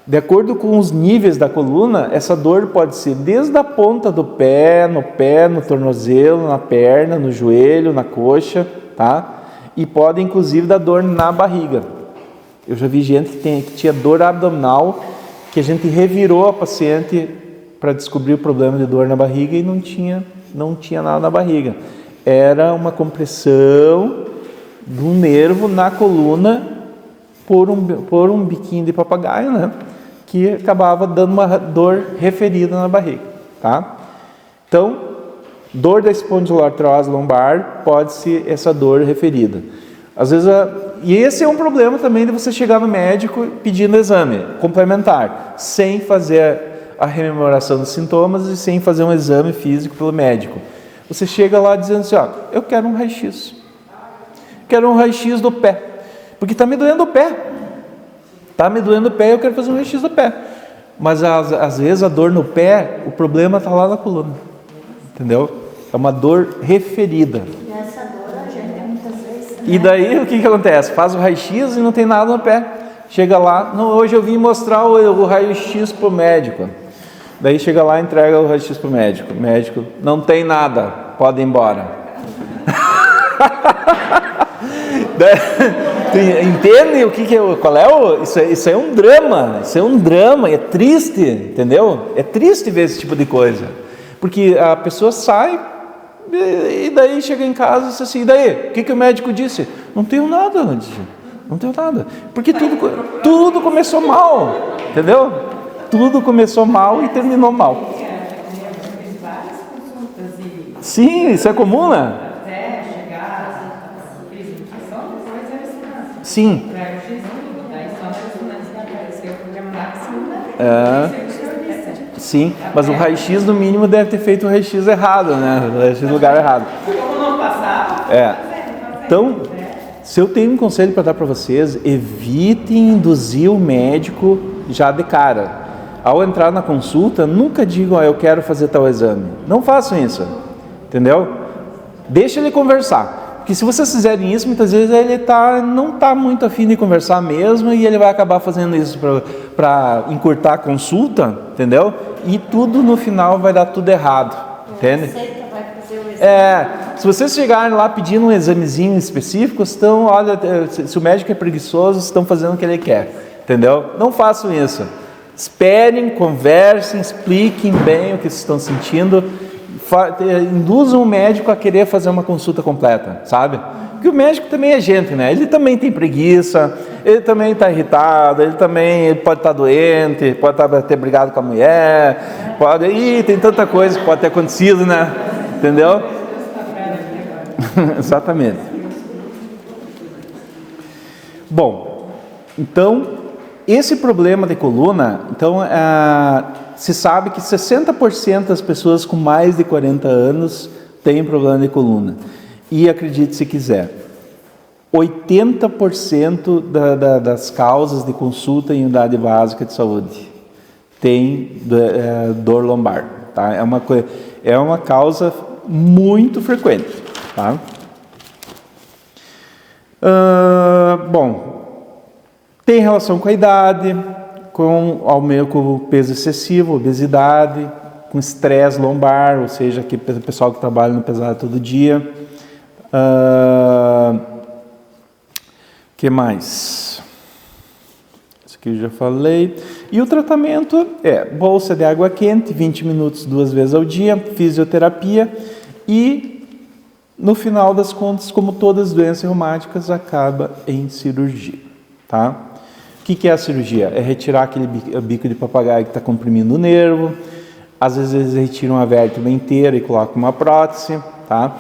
De acordo com os níveis da coluna, essa dor pode ser desde a ponta do pé, no tornozelo, na perna, no joelho, na coxa, tá? E pode inclusive dar dor na barriga. Eu já vi gente que tinha dor abdominal, que a gente revirou a paciente para descobrir o problema de dor na barriga e não tinha nada na barriga. Era uma compressão do nervo na coluna por um biquinho de papagaio, né? Que acabava dando uma dor referida na barriga, tá? Então, dor da espondiloartrose lombar pode ser essa dor referida. Às vezes, e esse é um problema também de você chegar no médico pedindo exame complementar, sem fazer a rememoração dos sintomas e sem fazer um exame físico pelo médico. Você chega lá dizendo assim: eu quero um raio-x. Quero um raio-x do pé, porque está me doendo o pé. Está me doendo o pé, eu quero fazer um raio-x do pé. Mas às vezes a dor no pé, o problema está lá na coluna, entendeu? É uma dor referida. E essa dor a gente tem muitas vezes. E daí o que acontece? Faz o raio-x e não tem nada no pé. Chega lá, não, hoje eu vim mostrar o raio-x para o médico. Daí chega lá e entrega o raio-x para o médico. O médico, não tem nada, pode ir embora. Entende qual é isso é um drama, é triste, entendeu? É triste ver esse tipo de coisa, porque a pessoa sai e daí chega em casa e diz assim: e daí? O que o médico disse? Não tenho nada, porque tudo começou mal, entendeu? Tudo começou mal e terminou mal. Sim, isso é comum, né? Sim. Sim, mas o raio-x no mínimo deve ter feito o raio-x errado, né? O raio-x no lugar errado. Então, se eu tenho um conselho para dar para vocês, evitem induzir o médico já de cara. Ao entrar na consulta, nunca digam, eu quero fazer tal exame. Não façam isso, entendeu? Deixa ele conversar. Porque se vocês fizerem isso, muitas vezes ele não está muito afim de conversar mesmo e ele vai acabar fazendo isso para encurtar a consulta, entendeu? E tudo no final vai dar tudo errado, entende? Vai fazer o exame. Se vocês chegarem lá pedindo um examezinho específico, se o médico é preguiçoso, estão fazendo o que ele quer, entendeu? Não façam isso. Esperem, conversem, expliquem bem o que vocês estão sentindo, induzam o médico a querer fazer uma consulta completa, sabe? Porque o médico também é gente, né? Ele também tem preguiça, ele também está irritado, ele pode estar doente, pode ter brigado com a mulher, tem tanta coisa que pode ter acontecido, né? Entendeu? Exatamente. Bom, então, esse problema de coluna, então, se sabe que 60% das pessoas com mais de 40 anos têm problema de coluna. E acredite se quiser, 80% das causas de consulta em unidade básica de saúde tem dor lombar, tá? É uma causa muito frequente, tá? Bom, tem relação com a idade, com aumento com peso excessivo, obesidade, com estresse lombar, ou seja, que o pessoal que trabalha no pesado todo dia. Que mais? Isso aqui eu já falei. E o tratamento é bolsa de água quente, 20 minutos 2 vezes ao dia, fisioterapia e, no final das contas, como todas as doenças reumáticas, acaba em cirurgia, tá? O que é a cirurgia? É retirar aquele bico de papagaio que está comprimindo o nervo. Às vezes eles retiram a vértebra inteira e colocam uma prótese, tá?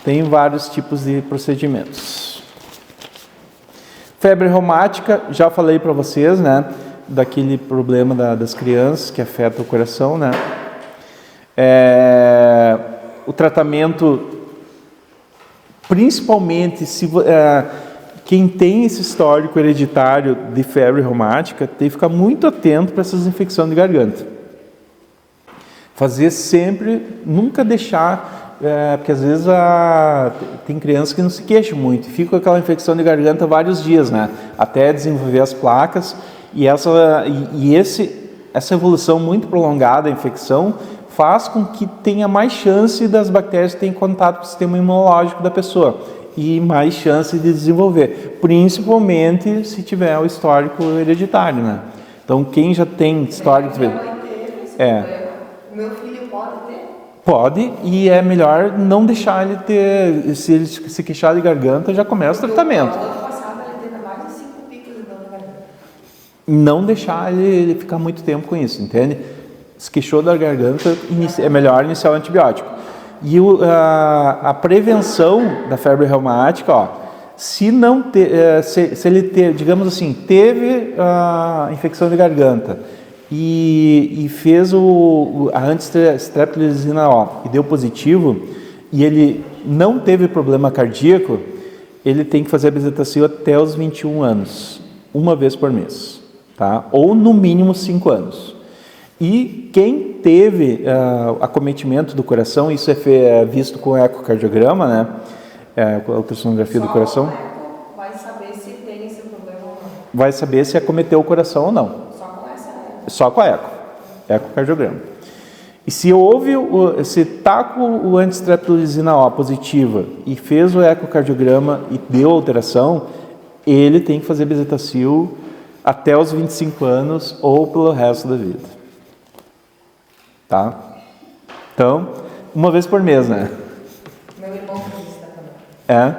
Tem vários tipos de procedimentos. Febre reumática, já falei para vocês, né? Daquele problema das crianças que afeta o coração, né? O tratamento, principalmente quem tem esse histórico hereditário de febre reumática, tem que ficar muito atento para essas infecções de garganta. Fazer sempre, nunca deixar, porque às vezes tem crianças que não se queixam muito, fica com aquela infecção de garganta vários dias, né? Até desenvolver as placas, e essa evolução muito prolongada da infecção faz com que tenha mais chance das bactérias terem contato com o sistema imunológico da pessoa e mais chance de desenvolver, principalmente se tiver o histórico hereditário, né? Então, quem já tem histórico... Minha mãe teve esse problema. Meu filho pode ter? Pode, e é melhor não deixar ele ter, se ele se queixar de garganta, já começa o tratamento. No ano passado ele teve mais de 5 picos de dor na garganta. Não deixar ele ficar muito tempo com isso, entende? Se queixou da garganta, é melhor iniciar o antibiótico. E a prevenção da febre reumática, ó, se ele digamos assim, teve a infecção de garganta e fez a antistreptolizina e deu positivo, e ele não teve problema cardíaco, ele tem que fazer a bezetacil até os 21 anos, uma vez por mês, tá? Ou no mínimo 5 anos. E quem teve acometimento do coração, isso é visto com ecocardiograma, né? Com a ultrassonografia do coração. O médico vai saber se tem esse problema ou não. Vai saber se acometeu o coração ou não. Só com essa eco. Só com a ecocardiograma. E se está com o antistreptolizina O positiva e fez o ecocardiograma e deu alteração, ele tem que fazer bezetacil até os 25 anos ou pelo resto da vida. Tá? Então, uma vez por mês, né? Meu irmão fez isso também.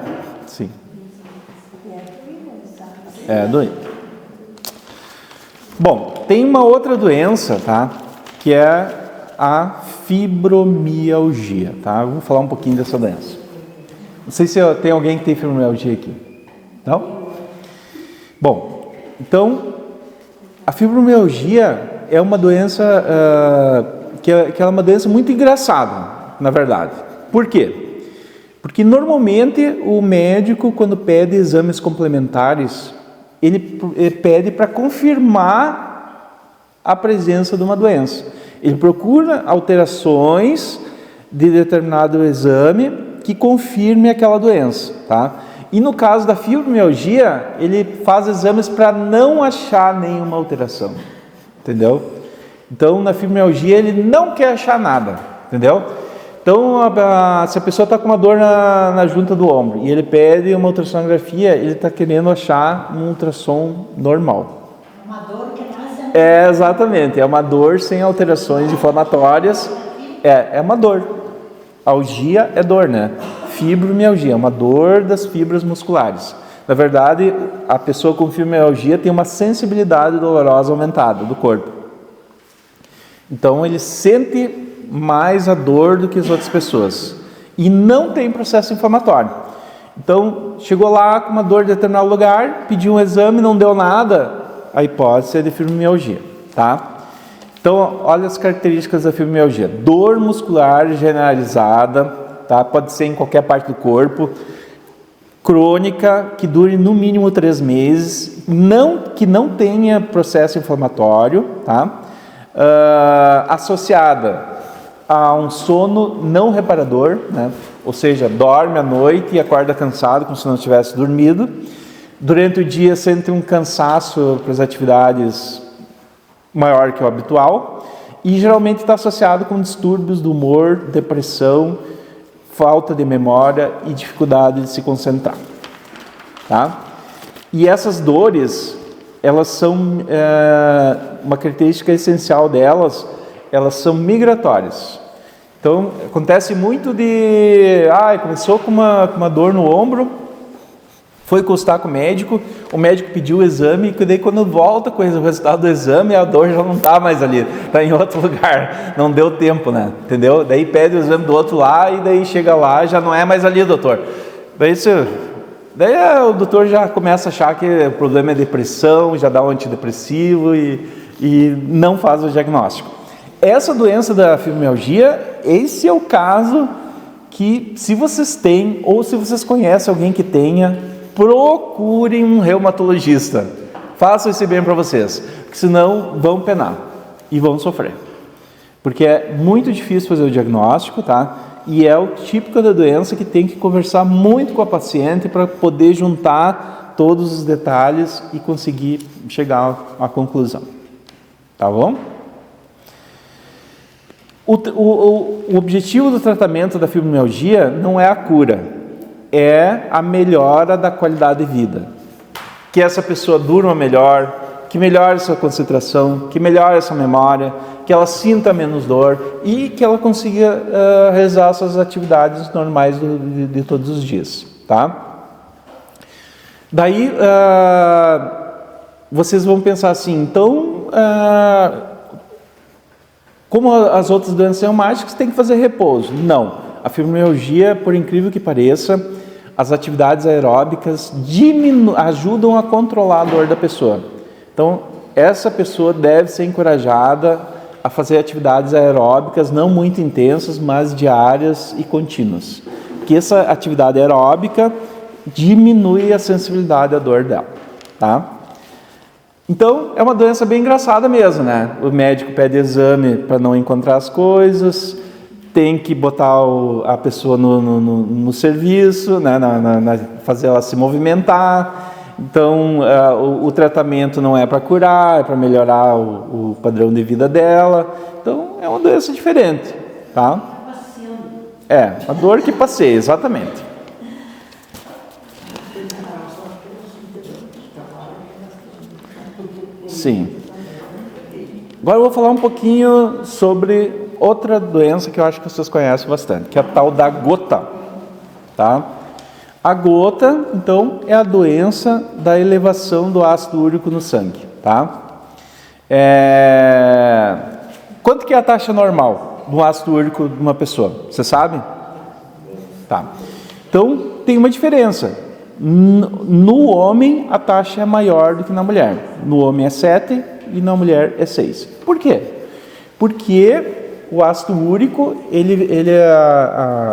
Sim. Doente. Bom, tem uma outra doença, tá? Que é a fibromialgia, tá? Vamos falar um pouquinho dessa doença. Não sei se tem alguém que tem fibromialgia aqui. Não? Bom, então, a fibromialgia é uma doença que é uma doença muito engraçada, na verdade. Por quê? Porque normalmente o médico, quando pede exames complementares, ele pede para confirmar a presença de uma doença. Ele procura alterações de determinado exame que confirme aquela doença, tá? E no caso da fibromialgia, ele faz exames para não achar nenhuma alteração, entendeu? Então, na fibromialgia, ele não quer achar nada, entendeu? Então, se a pessoa está com uma dor na junta do ombro e ele pede uma ultrassonografia, ele está querendo achar um ultrassom normal. Uma dor que nasce. Exatamente, é uma dor sem alterações inflamatórias. É uma dor. Algia é dor, né? Fibromialgia é uma dor das fibras musculares. Na verdade, a pessoa com fibromialgia tem uma sensibilidade dolorosa aumentada do corpo. Então, ele sente mais a dor do que as outras pessoas. E não tem processo inflamatório. Então, chegou lá com uma dor em determinado lugar, pediu um exame, não deu nada, a hipótese é de fibromialgia, tá? Então, olha as características da fibromialgia. Dor muscular generalizada, tá? Pode ser em qualquer parte do corpo. Crônica, que dure no mínimo 3 meses. Que não tenha processo inflamatório, tá? Associada a um sono não reparador, né? Ou seja, dorme à noite e acorda cansado, como se não tivesse dormido. Durante o dia sente um cansaço para as atividades maior que o habitual e geralmente está associado com distúrbios do humor, depressão, falta de memória e dificuldade de se concentrar, tá? E essas dores, elas são uma característica essencial delas, elas são migratórias. Então, acontece muito começou com uma dor no ombro, foi consultar com o médico pediu o exame, e daí quando volta com o resultado do exame, a dor já não está mais ali, está em outro lugar, não deu tempo, né? Entendeu? Daí pede o exame do outro lá, e daí chega lá, já não é mais ali, doutor. Daí o doutor já começa a achar que o problema é depressão, já dá um antidepressivo e não faz o diagnóstico. Essa doença da fibromialgia, esse é o caso que, se vocês têm ou se vocês conhecem alguém que tenha, procurem um reumatologista. Façam esse bem para vocês, porque senão vão penar e vão sofrer. Porque é muito difícil fazer o diagnóstico, tá? E é o típico da doença que tem que conversar muito com a paciente para poder juntar todos os detalhes e conseguir chegar à conclusão. Tá bom? O objetivo do tratamento da fibromialgia não é a cura, é a melhora da qualidade de vida. Que essa pessoa durma melhor, que melhore sua concentração, que melhore sua memória, que ela sinta menos dor e que ela consiga realizar suas atividades normais de todos os dias, tá? Daí, vocês vão pensar assim, então, como as outras doenças reumáticas, tem que fazer repouso. Não, a fibromialgia, por incrível que pareça, as atividades aeróbicas ajudam a controlar a dor da pessoa. Então, essa pessoa deve ser encorajada a fazer atividades aeróbicas não muito intensas, mas diárias e contínuas. Porque essa atividade aeróbica diminui a sensibilidade à dor dela, tá? Então, é uma doença bem engraçada mesmo, né? O médico pede exame para não encontrar as coisas, tem que botar a pessoa no serviço, né? Fazer ela se movimentar. Então, o tratamento não é para curar, é para melhorar o padrão de vida dela. Então, é uma doença diferente, tá? É, a dor que passeia, exatamente. Sim. Agora eu vou falar um pouquinho sobre outra doença que eu acho que vocês conhecem bastante, que é a tal da gota, tá? A gota, então, é a doença da elevação do ácido úrico no sangue, tá? Quanto que é a taxa normal do ácido úrico de uma pessoa? Você sabe? Tá. Então, tem uma diferença. No homem, a taxa é maior do que na mulher. No homem é 7 e na mulher é 6. Por quê? Porque o ácido úrico,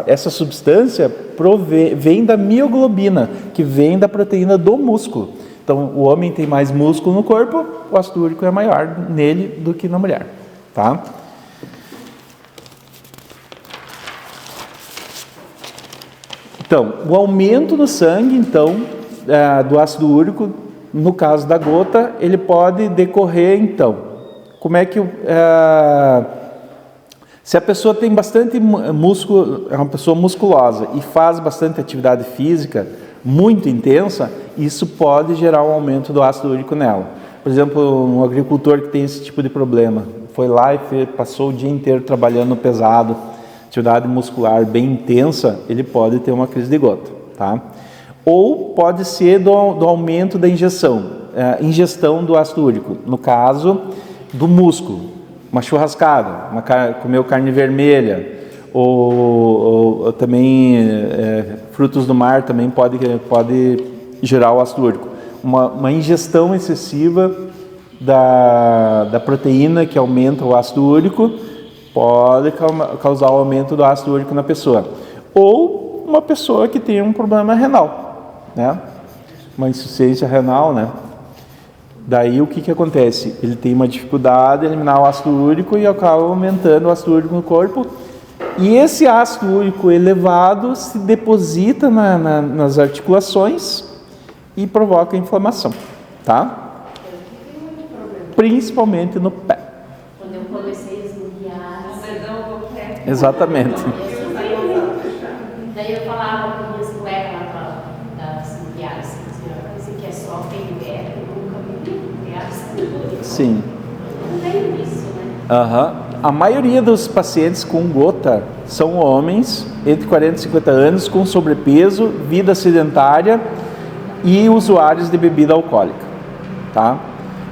essa substância vem da mioglobina, que vem da proteína do músculo. Então, o homem tem mais músculo no corpo, o ácido úrico é maior nele do que na mulher, tá? Então, o aumento no sangue, então, do ácido úrico, no caso da gota, ele pode decorrer, então, como é que... se a pessoa tem bastante músculo, é uma pessoa musculosa e faz bastante atividade física muito intensa, isso pode gerar um aumento do ácido úrico nela. Por exemplo, um agricultor que tem esse tipo de problema, foi lá e passou o dia inteiro trabalhando pesado, atividade muscular bem intensa, ele pode ter uma crise de gota, tá? Ou pode ser do aumento da ingestão do ácido úrico, no caso do músculo, uma churrascada, comeu carne vermelha, ou também frutos do mar também pode gerar o ácido úrico. Uma ingestão excessiva da proteína que aumenta o ácido úrico pode causar o aumento do ácido úrico na pessoa. Ou uma pessoa que tem um problema renal, né? Uma insuficiência renal, né? Daí o que acontece? Ele tem uma dificuldade de eliminar o ácido úrico e acaba aumentando o ácido úrico no corpo. E esse ácido úrico elevado se deposita nas articulações e provoca inflamação, tá? Principalmente no pé. Quando eu comecei a esnuviar, Exatamente. daí eu falava com minhas colegas lá das esnuviadas, assim, isso aqui é só feio, nunca me Sim. não tem isso, né? A maioria dos pacientes com gota são homens entre 40 e 50 anos com sobrepeso, vida sedentária e usuários de bebida alcoólica, tá?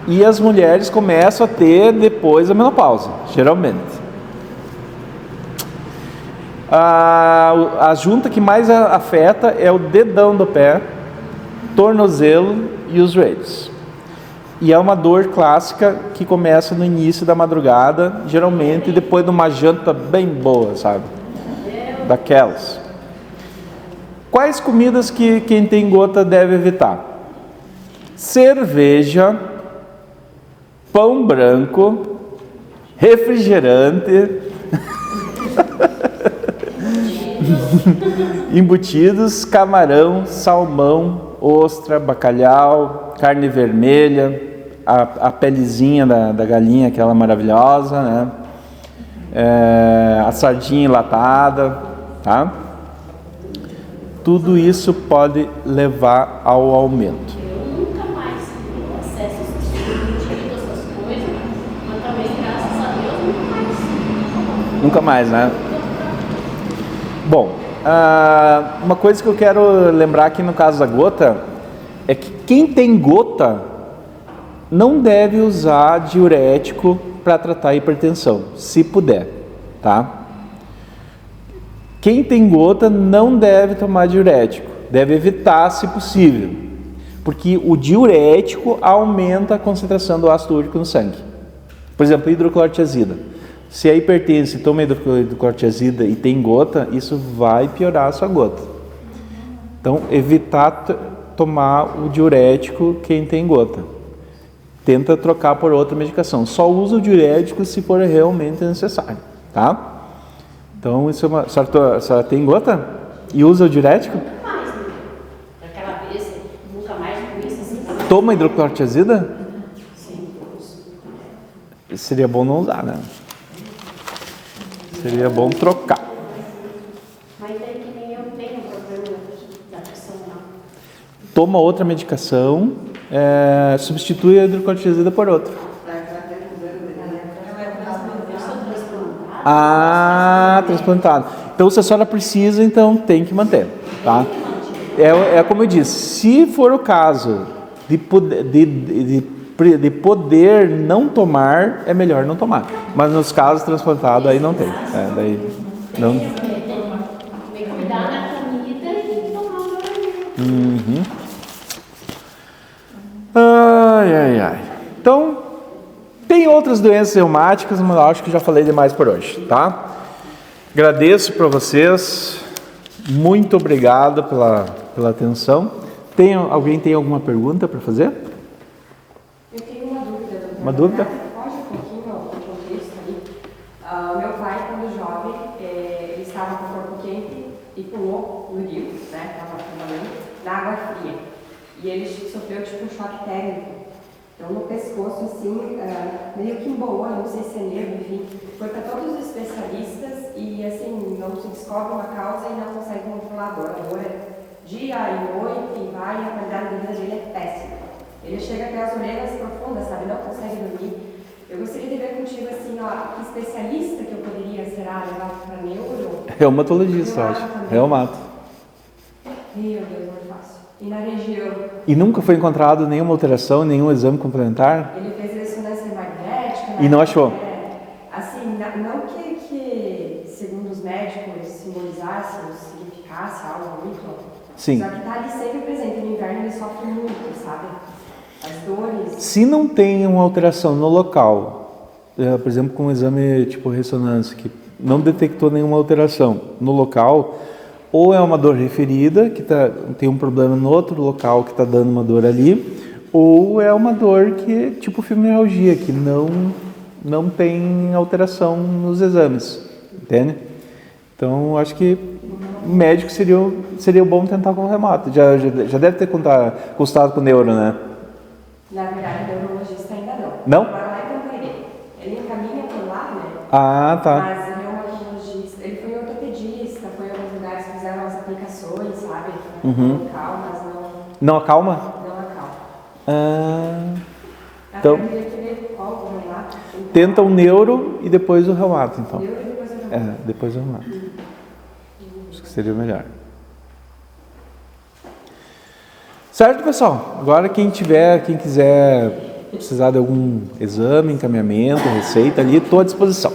E as mulheres começam a ter depois a menopausa, geralmente. A junta que mais afeta é o dedão do pé, tornozelo e os joelhos. E é uma dor clássica que começa no início da madrugada, geralmente depois de uma janta bem boa, sabe? Daquelas. Quais comidas que quem tem gota deve evitar? Cerveja, pão branco, refrigerante, embutidos, camarão, salmão, ostra, bacalhau, carne vermelha, a pelezinha da galinha, aquela maravilhosa, né? A sardinha enlatada, tá? Tudo isso pode levar ao aumento. Eu nunca mais tive acesso a essas coisas, mas também, graças a Deus, Nunca mais, né? Bom, uma coisa que eu quero lembrar aqui no caso da gota é que quem tem gota não deve usar diurético para tratar a hipertensão, se puder, tá? Quem tem gota não deve tomar diurético, deve evitar se possível, porque o diurético aumenta a concentração do ácido úrico no sangue. Por exemplo, hidroclorotiazida. Se é hipertenso e toma hidroclorotiazida e tem gota, isso vai piorar a sua gota. Então, evitar tomar o diurético quem tem gota. Tenta trocar por outra medicação. Só usa o diurético se for realmente necessário, tá? Então, isso é uma... A senhora tem gota? E usa o diurético? nunca mais, né? Daquela vez, nunca mais com isso, assim. Toma hidroclorotiazida? Sim, Seria bom não usar, né? Seria bom trocar. mas daí que nem eu tenho problema da pressão lá. Toma outra medicação, substitui a hidroclorotiazida por outra. Transplantado. Então, se a senhora precisa, então tem que manter, tá? É como eu disse, se for o caso de poder não tomar, é melhor não tomar. Mas nos casos transplantados, aí não tem. Daí não... Tem que cuidar da comida e tomar um remédio. Ai. Então, tem outras doenças reumáticas, mas eu acho que já falei demais por hoje, tá? Agradeço para vocês, muito obrigado pela atenção. Alguém tem alguma pergunta para fazer? Eu tenho uma dúvida, doutora. Uma dúvida? Foge um pouquinho ao contexto ali. O meu pai, quando jovem, ele estava com o corpo quente e pulou no rio, né? Estava trabalhando na água fria. E ele sofreu tipo um choque térmico. Então, no pescoço, assim, meio que embolou, não sei se é nervo, enfim. Foi para todos os especialistas e, assim, não se descobre uma causa e não consegue controlar a dor. A dor é dia e noite e vai, e a qualidade de vida dele é péssima. Ele chega até as orelhas profundas, sabe? Não consegue dormir. Eu gostaria de ver contigo, assim, ó, que especialista que eu poderia, será, levar para neuro? Reumatologista, eu acho. Reumato. Meu Deus, não é fácil. E na região? E nunca foi encontrado nenhuma alteração, nenhum exame complementar? Ele fez ressonância magnética. E não achou? Assim, não que, segundo os médicos, simbolizasse ou significasse algo muito. Sim. Só que está ali sempre presente. No inverno ele sofre muito, sabe? As dores. Se não tem uma alteração no local, por exemplo, com um exame tipo ressonância, que não detectou nenhuma alteração no local, ou é uma dor referida, que tem um problema no outro local que está dando uma dor ali, ou é uma dor que é tipo fibromialgia, que não tem alteração nos exames, entende? Então, acho que o médico seria bom tentar com o reumato. Já deve ter consultado com o neuro, né? Na verdade, o neurologista ainda não. Não? Agora lá em Campanha. Ele encaminha por lá, né? Ah, tá. Mas o reumatologista, ele foi ortopedista, foi em alguns lugares que fizeram as aplicações, sabe? No local, mas Não acalma? não acalma. Então, Até eu queria ver qual o reumato. tenta o neuro e depois o reumato, então. Neuro e depois o reumato. Depois o reumato. Acho que seria melhor. Certo, pessoal? Agora quem quiser precisar de algum exame, encaminhamento, receita ali, estou à disposição.